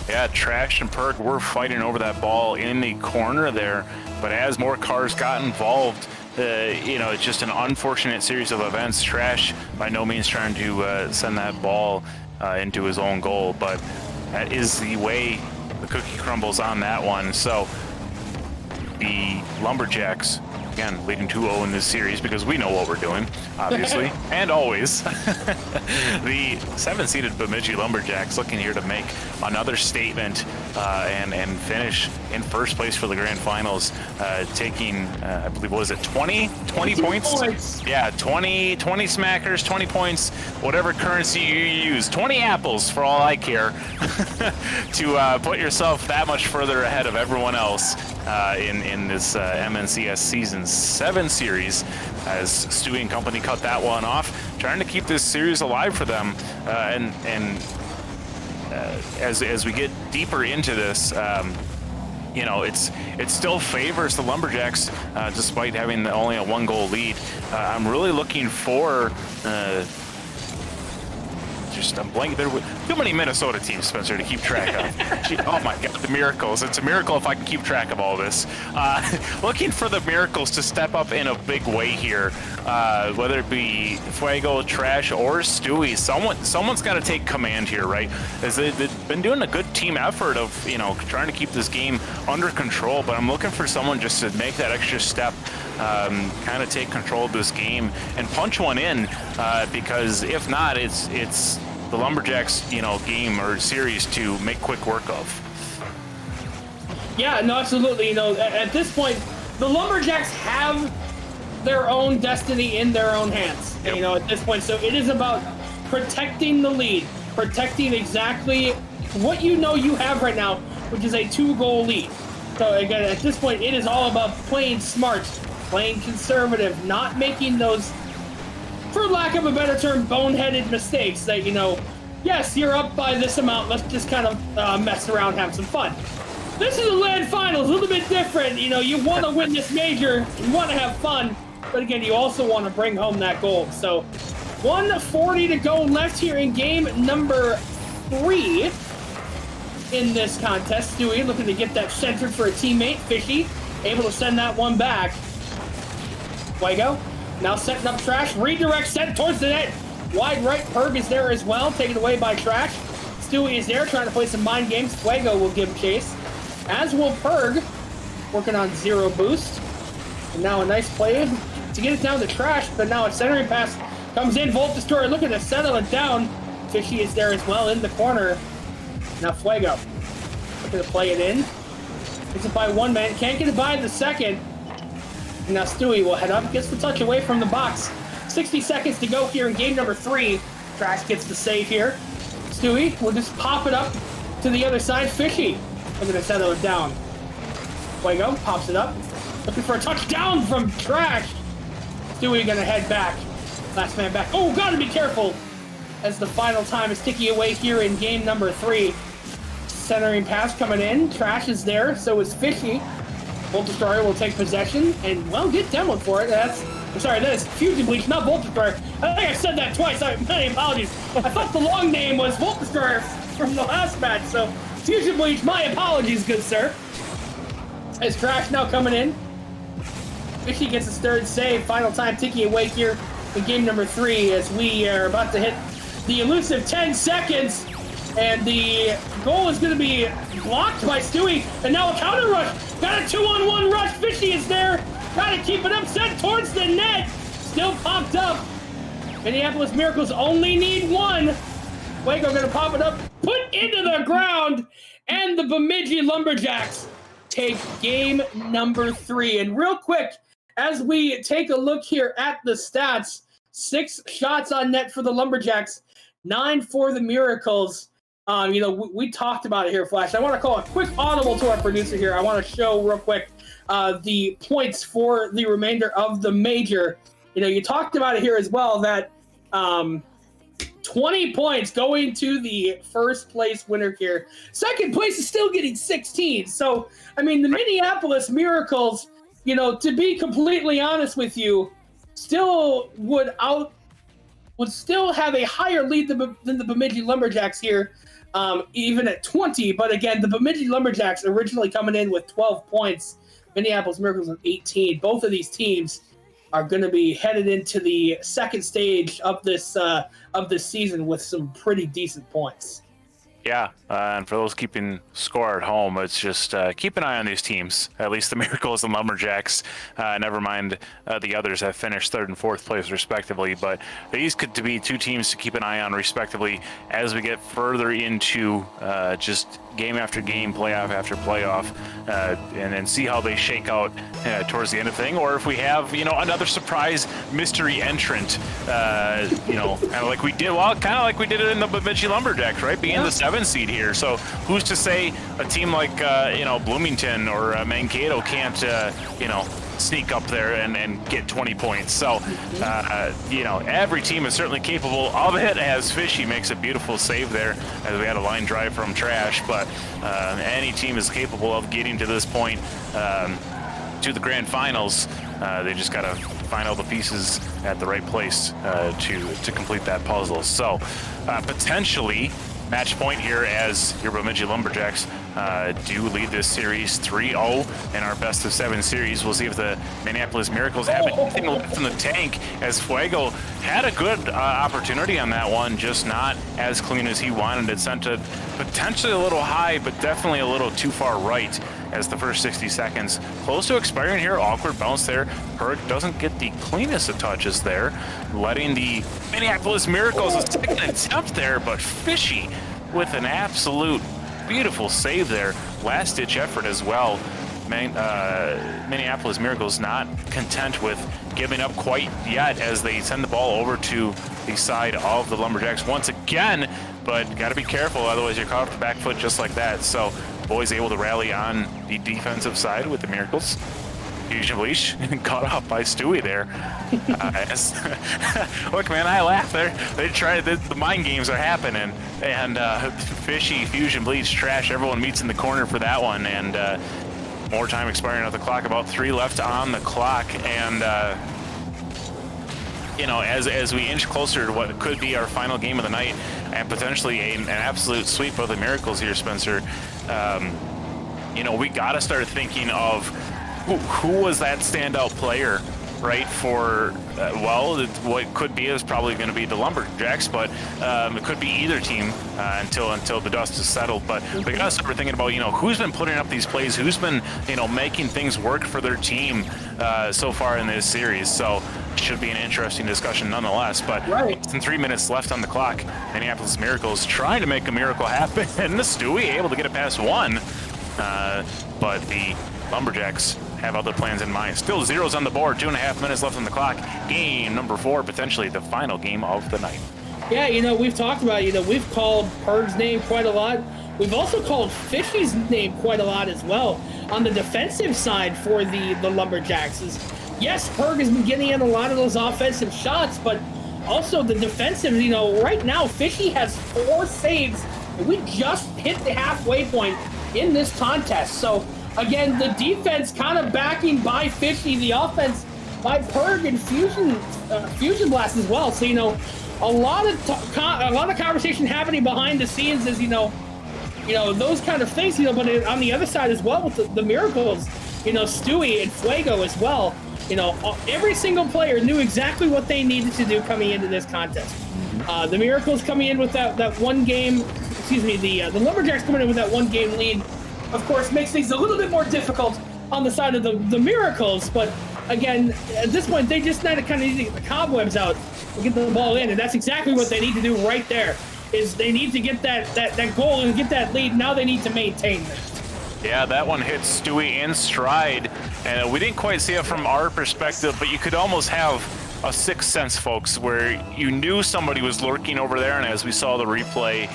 Yeah, Trash and Perk were fighting over that ball in the corner there, but as more cars got involved, it's just an unfortunate series of events. Trash by no means trying to send that ball into his own goal, but that is the way the cookie crumbles on that one. So the Lumberjacks, again, leading 2-0 in this series because we know what we're doing, obviously, and always. The 7-seeded Bemidji Lumberjacks looking here to make another statement and finish in first place for the grand finals, taking, I believe, what was it, 20 points? Yeah, 20 smackers, 20 points, whatever currency you use, 20 apples for all I care, to put yourself that much further ahead of everyone else in this MNCS Season 7 series, as Stewie and company cut that one off, trying to keep this series alive for them. As we get deeper into this, it still favors the Lumberjacks despite having only a 1-goal lead. I'm really looking for I'm blanking. There were too many Minnesota teams, Spencer, to keep track of. Oh my God, the Miracles. It's a miracle if I can keep track of all this. Looking for the Miracles to step up in a big way here, whether it be Fuego, Trash, or Stewie. Someone's got to take command here, right? As they've been doing a good team effort of, trying to keep this game under control, but I'm looking for someone just to make that extra step, kind of take control of this game and punch one in, because if not, it's the Lumberjacks, game or series to make quick work of. Yeah, no, absolutely. At this point, the Lumberjacks have their own destiny in their own hands. Yep. At this point, so it is about protecting the lead, protecting exactly what you have right now, which is a 2-goal lead. So again, at this point, it is all about playing smart, playing conservative, not making those, for lack of a better term, boneheaded mistakes that, yes, you're up by this amount, let's just kind of mess around, have some fun. This is a land finals, a little bit different. You want to win this major, you want to have fun, but again, you also want to bring home that gold. So 1:40 to go left here in game number 3 in this contest. Stewie looking to get that centered for a teammate. Fishy able to send that one back. Fuego now setting up Trash. Redirect sent towards the net. Wide right. Perg is there as well. Taken away by Trash. Stewie is there trying to play some mind games. Fuego will give chase. as will Perg, working on 0 boost. And now a nice play to get it down to Trash, but now a centering pass comes in. Volt Destroyer looking to settle it down. Fishy is there as well in the corner. Now Fuego looking to play it in. Gets it by one man, can't get it by the second. And now Stewie will head up, gets the touch away from the box. 60 seconds to go here in game number 3. Trash gets the save here. Stewie will just pop it up to the other side. Fishy looking to settle it down. Fuego pops it up, looking for a touchdown from Trash. Stewie gonna head back. Last man back. Oh, gotta be careful as the final time is ticking away here in game number 3. Centering pass coming in. Trash is there, so is Fishy. Volt Destroyer will take possession and, well, get demoed for it. I'm sorry, that is Fusion Bleach, not Volt Destroyer. I think I said that twice. Many apologies. I thought the long name was Volt Destroyer from the last match, so Fusion Bleach, my apologies, good sir. As Trash now coming in. Fishy gets his 3rd save. Final time ticking away here in game number 3 as we are about to hit the elusive 10 seconds. And the goal is going to be blocked by Stewie. And now a counter rush. Got a 2-on-1 rush. Fishy is there. Got to keep it up. Sent towards the net. Still popped up. Minneapolis Miracles only need 1. Fuego going to pop it up. Put into the ground. And the Bemidji Lumberjacks take game number 3. And real quick, as we take a look here at the stats, 6 shots on net for the Lumberjacks, 9 for the Miracles. We talked about it here, Flash. I want to call a quick audible to our producer here. I want to show real quick the points for the remainder of the major. You talked about it here as well, that 20 points going to the first place winner here. Second place is still getting 16. So, the Minneapolis Miracles, to be completely honest with you, still would still have a higher lead than the Bemidji Lumberjacks here, even at 20. But again, the Bemidji Lumberjacks originally coming in with 12 points, Minneapolis Miracles with 18. Both of these teams are going to be headed into the second stage of this season with some pretty decent points. Yeah, and for those keeping score at home, it's just keep an eye on these teams, at least the Miracles and Lumberjacks. Never mind the others that finished 3rd and 4th place respectively, but these could be 2 teams to keep an eye on respectively as we get further into just game after game, playoff after playoff, and see how they shake out towards the end of the thing, or if we have another surprise mystery entrant, kind of like we did it in the Bemidji Lumberjacks, right? Being the 7th seed here. So who's to say a team like Bloomington or Mankato can't sneak up there and get 20 points. So every team is certainly capable of it, as Fishy makes a beautiful save there as we had a line drive from Trash. But any team is capable of getting to this point, to the grand finals. They just got to find all the pieces at the right place to complete that puzzle. So potentially match point here as your Bemidji Lumberjacks do lead this series 3-0 in our best of 7 series. We'll see if the Minneapolis Miracles have anything left in the tank, as Fuego had a good opportunity on that one, just not as clean as he wanted it. Sent it potentially a little high, but definitely a little too far right as the first 60 seconds close to expiring here. Awkward bounce there. Perk doesn't get the cleanest of touches there, letting the Minneapolis Miracles a second attempt there, but Fishy with an absolute beautiful save there. Last ditch effort as well. Minneapolis Miracles not content with giving up quite yet as they send the ball over to the side of the Lumberjacks once again, but got to be careful, otherwise you're caught off the back foot just like that. So boys able to rally on the defensive side with the Miracles. Fusion Bleach caught up by Stewie there. Look, man, I laugh there. They tried, the mind games are happening, and Fishy, Fusion Bleach, Trash, everyone meets in the corner for that one, and more time expiring on the clock, about 3 left on the clock, and as we inch closer to what could be our final game of the night, and potentially an absolute sweep of the Miracles here, Spencer, we got to start thinking of who was that standout player right, for, what could be is probably going to be the Lumberjacks, but it could be either team until the dust is settled. But we got to start thinking about, who's been putting up these plays, who's been, making things work for their team so far in this series. So it should be an interesting discussion nonetheless. But less than 3 minutes left on the clock. Minneapolis Miracles trying to make a miracle happen. And Stewie able to get it past one. But the Lumberjacks have other plans in mind. Still zeros on the board, 2.5 minutes left on the clock. Game number 4, potentially the final game of the night. Yeah, we've talked about, we've called Perg's name quite a lot. We've also called Fishy's name quite a lot as well on the defensive side for the Lumberjacks. Yes, Perg has been getting in a lot of those offensive shots, but also the defensive, right now Fishy has 4 saves, and we just hit the halfway point in this contest. So again, the defense kind of backing by Fishy, the offense by Perg and Fusion Blast as well. So a lot of conversation happening behind the scenes is those kind of things. But on the other side as well with the Miracles, Stewie and Fuego as well. Every single player knew exactly what they needed to do coming into this contest. The Miracles coming in with that one game. The Lumberjacks coming in with that 1 game lead, of course, makes things a little bit more difficult on the side of the Miracles. But again, at this point, they just need to get the cobwebs out and get the ball in, and that's exactly what they need to do right there. Is they need to get that goal and get that lead. Now they need to maintain that. Yeah, that one hit Stewie in stride, and we didn't quite see it from our perspective, but you could almost have a sixth sense, folks, where you knew somebody was lurking over there, and as we saw the replay,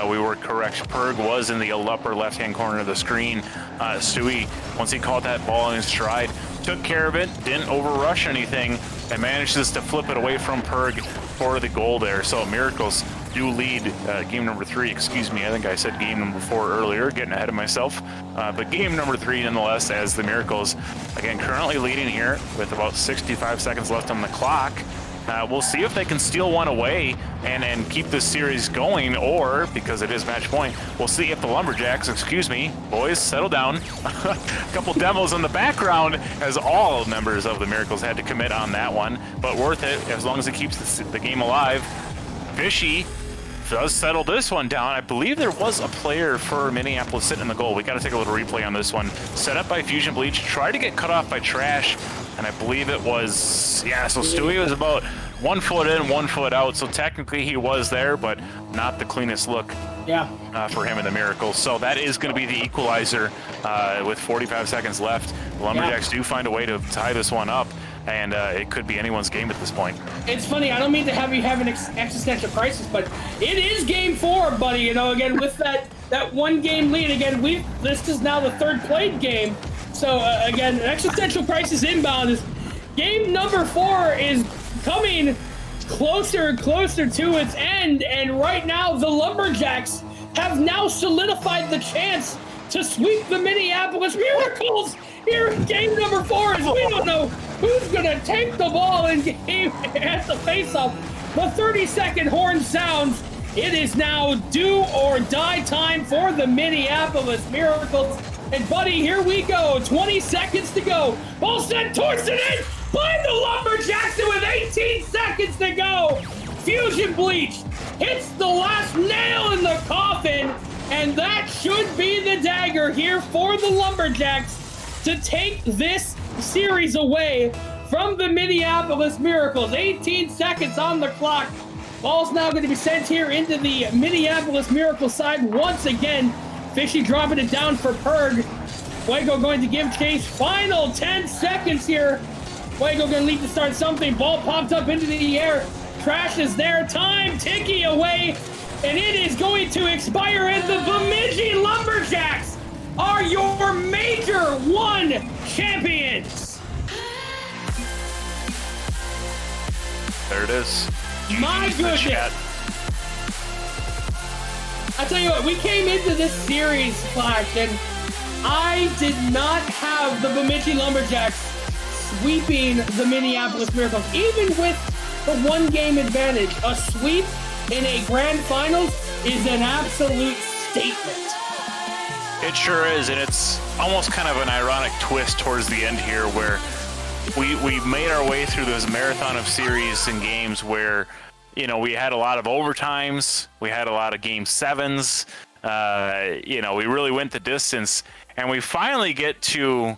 we were correct. Perg was in the upper left-hand corner of the screen. Stewie, once he caught that ball in stride, took care of it, didn't overrush anything, and manages to flip it away from Perg for the goal there. So Miracles do lead game number 3. Excuse me, I think I said game number 4 earlier, getting ahead of myself. But game number 3 nonetheless, as the Miracles, again, currently leading here with about 65 seconds left on the clock. We'll see if they can steal one away and keep this series going, or, because it is match point, we'll see if the Lumberjacks, excuse me, boys, settle down. A couple demos in the background, as all members of the Miracles had to commit on that one, but worth it as long as it keeps the game alive. Fishy does settle this one down. I believe there was a player for Minneapolis sitting in the goal. We got to take a little replay on this one. Set up by Fusion Bleach, tried to get cut off by Trash, and I believe it was, so Stewie was about 1 foot in, 1 foot out, so technically he was there, but not the cleanest look for him in the Miracles. So that is going to be the equalizer with 45 seconds left. The Lumberjacks do find a way to tie this one up, and it could be anyone's game at this point. It's funny, I don't mean to have you have an existential crisis, but it is game 4, buddy. Again, with that 1 game lead, again, this is now the 3rd played game. So again, existential crisis inbound is game number 4 is coming closer and closer to its end, and right now the Lumberjacks have now solidified the chance to sweep the Minneapolis Miracles here in game number 4, as we don't know who's gonna take the ball in game at the face-off. The 30-second horn sounds. It is now do or die time for the Minneapolis Miracles. And buddy, here we go. 20 seconds to go. Ball sent towards the net by the Lumberjacks, and with 18 seconds to go, Fusion Bleach hits the last nail in the coffin, and that should be the dagger here for the Lumberjacks to take this series away from the Minneapolis Miracles. 18 seconds on the clock. Ball's now going to be sent here into the Minneapolis Miracle side once again. Fishy dropping it down for Perg. Fuego going to give chase. Final 10 seconds here. Fuego going to need to start something. Ball popped up into the air. Trash is there. Time ticking away. And it is going to expire, and the Bemidji Lumberjacks are your Major 1 champions. There it is. My goodness. I tell you what, we came into this series, Flash, and I did not have the Bemidji Lumberjacks sweeping the Minneapolis Miracles. Even with the 1 game advantage, a sweep in a grand finals is an absolute statement. It sure is, and it's almost kind of an ironic twist towards the end here where we made our way through this marathon of series and games where, you know, we had a lot of overtimes, we had a lot of game sevens, you know, we really went the distance, and we finally get to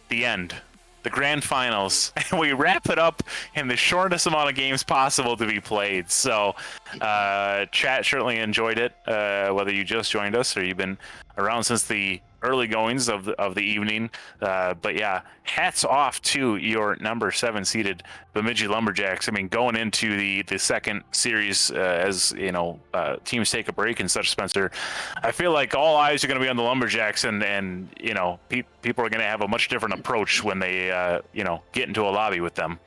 the end, the grand finals, and we wrap it up in the shortest amount of games possible to be played. So chat certainly enjoyed it, whether you just joined us or you've been around since the early goings of the evening. But yeah, hats off to your number 7 seeded Bemidji Lumberjacks. I mean, going into the second series, as you know, teams take a break and such, Spencer, I feel like all eyes are going to be on the Lumberjacks, and you know, people are going to have a much different approach when they you know, get into a lobby with them.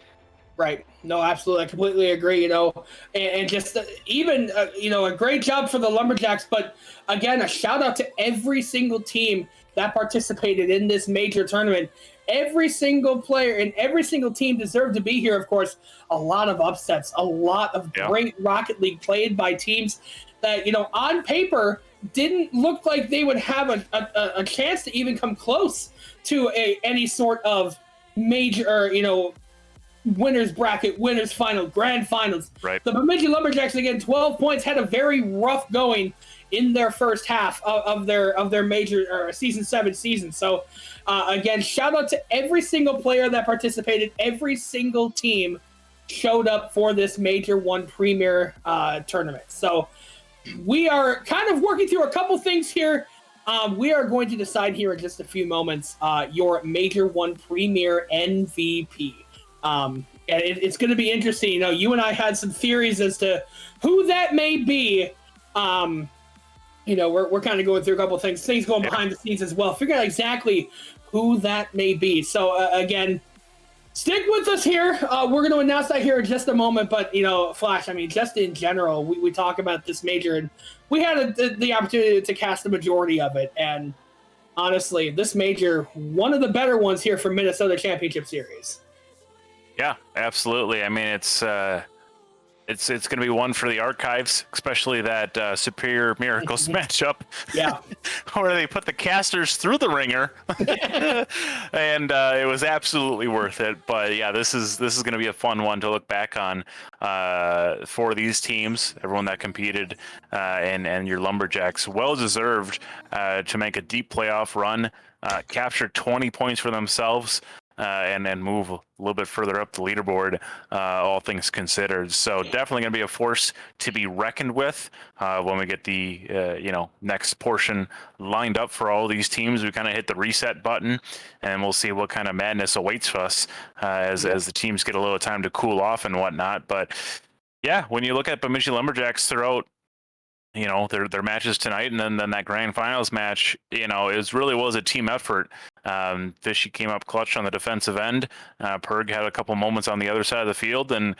Right. No, absolutely. I completely agree, you know, and just even, you know, a great job for the Lumberjacks. But again, a shout out to every single team that participated in this major tournament. Every single player and every single team deserved to be here. Of course, a lot of upsets, a lot of great Rocket League played by teams that, you know, on paper didn't look like they would have a chance to even come close to any sort of major, you know, winners bracket, winners final, grand finals. Right. The Bemidji Lumberjacks, again, 12 points, had a very rough going in their first half of their major or season 7 season. So again, shout out to every single player that participated. Every single team showed up for this major 1 premier tournament. So we are kind of working through a couple things here. We are going to decide here in just a few moments your major 1 premier MVP. And it's going to be interesting. You know, you and I had some theories as to who that may be. You know, we're kind of going through a couple of things going behind the scenes as well, figure out exactly who that may be. So again, stick with us here. We're going to announce that here in just a moment. But, you know, Flash, I mean, just in general, we talk about this major, and we had the opportunity to cast the majority of it. And honestly, this major, one of the better ones here for Minnesota Championship Series. Yeah, absolutely. I mean, it's going to be one for the archives, especially that Superior Miracles matchup. Yeah, where they put the casters through the ringer, and it was absolutely worth it. But yeah, this is going to be a fun one to look back on for these teams, everyone that competed, and your Lumberjacks, well deserved to make a deep playoff run, capture 20 points for themselves. And move a little bit further up the leaderboard, all things considered. So definitely going to be a force to be reckoned with when we get the you know, next portion lined up for all these teams. We kind of hit the reset button, and we'll see what kind of madness awaits us as the teams get a little time to cool off and whatnot. But yeah, when you look at Bemidji Lumberjacks throughout, you know, their matches tonight, and then that grand finals match, you know, it really was a team effort. Fishy came up clutch on the defensive end. Perg had a couple moments on the other side of the field, and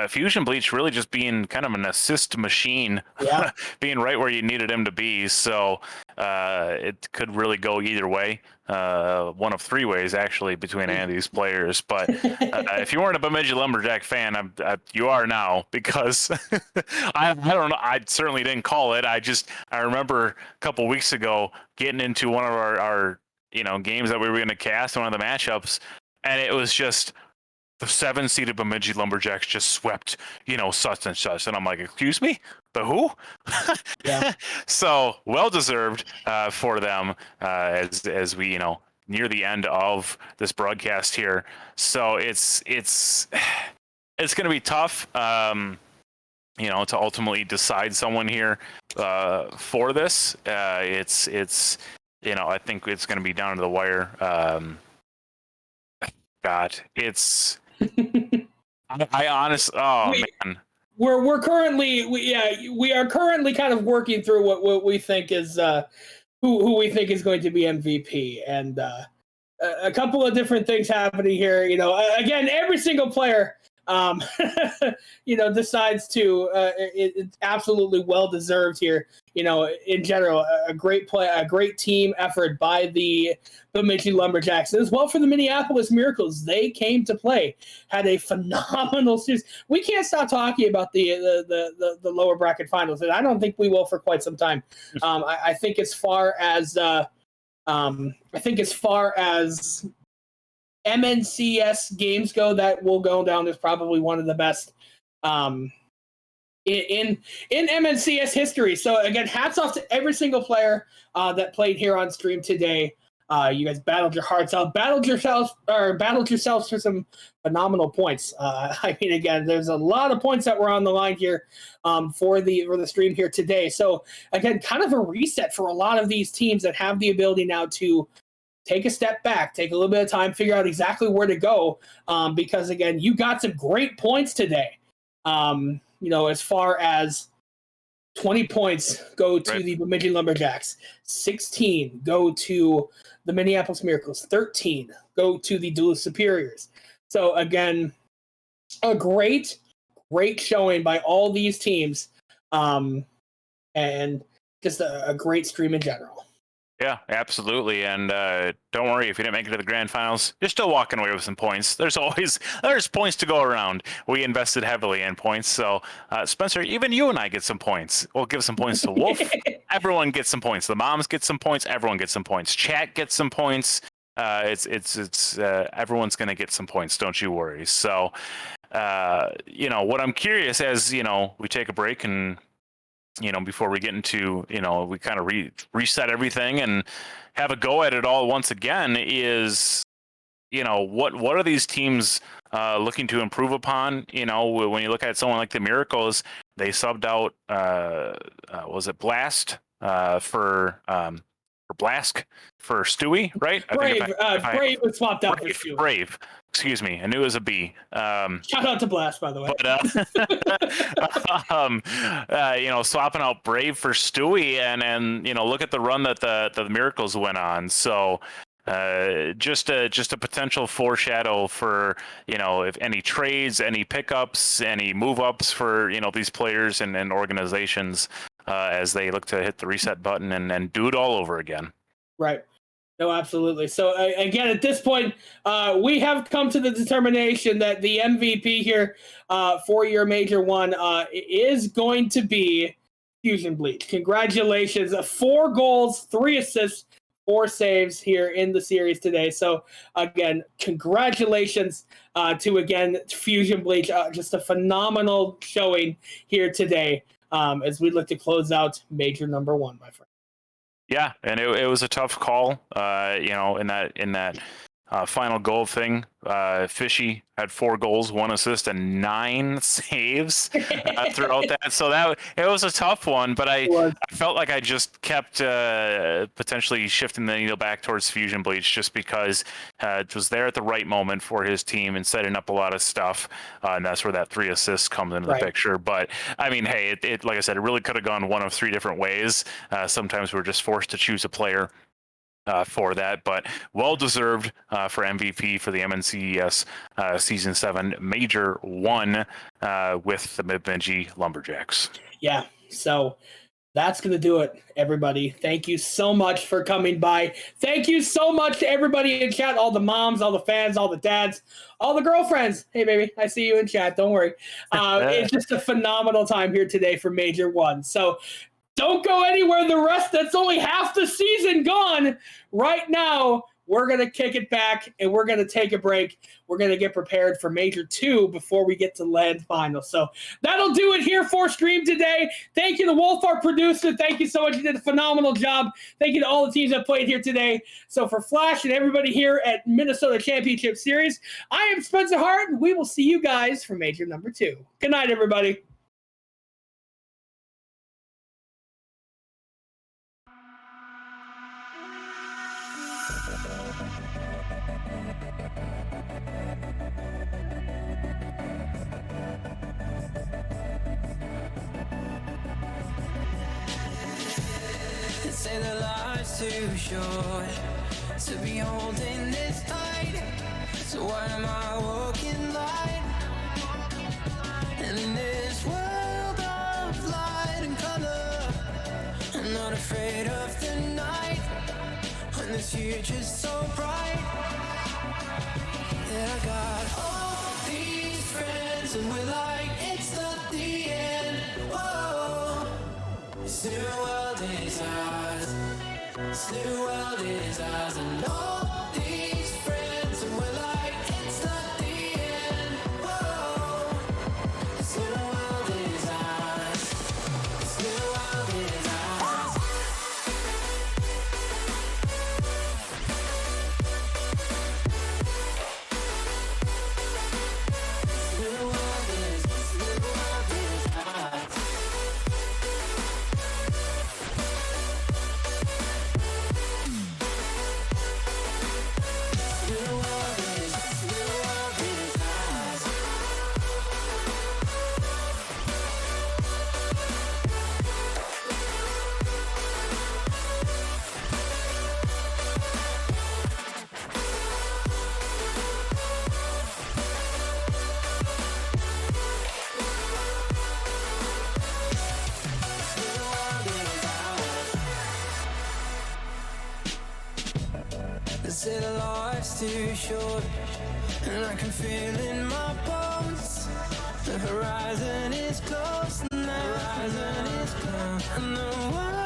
Fusion Bleach really just being kind of an assist machine, being right where you needed him to be. So it could really go either way. One of 3 ways actually between any of these players. But if you weren't a Bemidji Lumberjack fan, you are now, because I don't know. I certainly didn't call it. I remember a couple weeks ago getting into one of our you know, games that we were going to cast, one of the matchups, and it was just the 7-seeded Bemidji Lumberjacks just swept, you know, such and such, and I'm like, excuse me, the who? Yeah. So well deserved for them as we, you know, near the end of this broadcast here. So it's going to be tough, you know, to ultimately decide someone here for this. It's you know, I think it's going to be down to the wire. God, it's. I honestly, man. We're currently we are currently kind of working through what we think is who we think is going to be MVP, and a couple of different things happening here. You know, again, every single player, you know, decides to. It's absolutely well deserved here. You know, in general, a great play, a great team effort by the Bemidji Lumberjacks, as well for the Minneapolis Miracles. They came to play, had a phenomenal season. We can't stop talking about the lower bracket finals, and I don't think we will for quite some time. I think as far as MNCS games go, that will go down as probably one of the best in MNCS history. So again, hats off to every single player that played here on stream today. You guys battled your hearts out, battled yourselves for some phenomenal points. I mean, again, there's a lot of points that were on the line here for the stream here today. So again, kind of a reset for a lot of these teams that have the ability now to take a step back, take a little bit of time, figure out exactly where to go. Because again, you got some great points today. As far as 20 points go to the Bemidji Lumberjacks, 16 go to the Minneapolis Miracles, 13 go to the Duluth Superiors. So again, a great showing by all these teams, and just a great stream in general. Yeah, absolutely. And don't worry if you didn't make it to the grand finals, you're still walking away with some points. There's points to go around. We invested heavily in points. So Spencer, even you and I get some points. We'll give some points to Wolf. Everyone gets some points. The moms get some points. Everyone gets some points. Chat gets some points. It's everyone's going to get some points. Don't you worry. So, what I'm curious as, we take a break and, before we get into, we kind of reset everything and have a go at it all once again is, what are these teams looking to improve upon? When you look at someone like the Miracles, they subbed out, was it Blast for Blask for Stewie, right? Brave was swapped out for Stewie. Brave. Excuse me, I knew it was a B. Shout out to Blast, by the way. But swapping out Brave for Stewie, and look at the run that the Miracles went on. So just a potential foreshadow for if any trades, any pickups, any move ups for these players and organizations as they look to hit the reset button and do it all over again. Right. No, absolutely. So again, at this point, we have come to the determination that the MVP here for your Major 1 is going to be Fusion Bleach. Congratulations. 4 goals, 3 assists, 4 saves here in the series today. So again, congratulations to Fusion Bleach. Just a phenomenal showing here today as we look to close out Major number 1, my friend. Yeah, and it was a tough call, in that final goal thing. Fishy had 4 goals, 1 assist, and 9 saves throughout that. So it was a tough one, but I felt like I just kept potentially shifting the needle back towards Fusion Bleach just because it was there at the right moment for his team and setting up a lot of stuff, and that's where that 3 assists comes into the picture. But I mean, hey, it like I said, it really could have gone one of 3 different ways. Sometimes we're just forced to choose a player for that, but well-deserved for MVP for the MNCES Season 7 Major 1 with the Bemidji Lumberjacks. Yeah, so that's going to do it, everybody. Thank you so much for coming by. Thank you so much to everybody in chat, all the moms, all the fans, all the dads, all the girlfriends. Hey, baby, I see you in chat. Don't worry. It's just a phenomenal time here today for Major 1. So don't go anywhere. That's only half the season gone. Right now, we're going to kick it back and we're going to take a break. We're going to get prepared for Major 2 before we get to Land Finals. So that'll do it here for stream today. Thank you to Wolf, our producer. Thank you so much. You did a phenomenal job. Thank you to all the teams that played here today. So for Flash and everybody here at Minnesota Championship Series, I am Spencer Hart, and we will see you guys for Major number 2. Good night, everybody. Say the life's too short to be holding this tight. So why am I walking light? And in this world of light and color, I'm not afraid of the night. When this future's so bright, yeah, I got all these friends and we're like, it's not the end. Whoa, this new world is ours. This new world is ours, and all these friends, and we're like, They say the life's too short, and I can feel in my bones. The horizon is close now. The horizon is close, and the world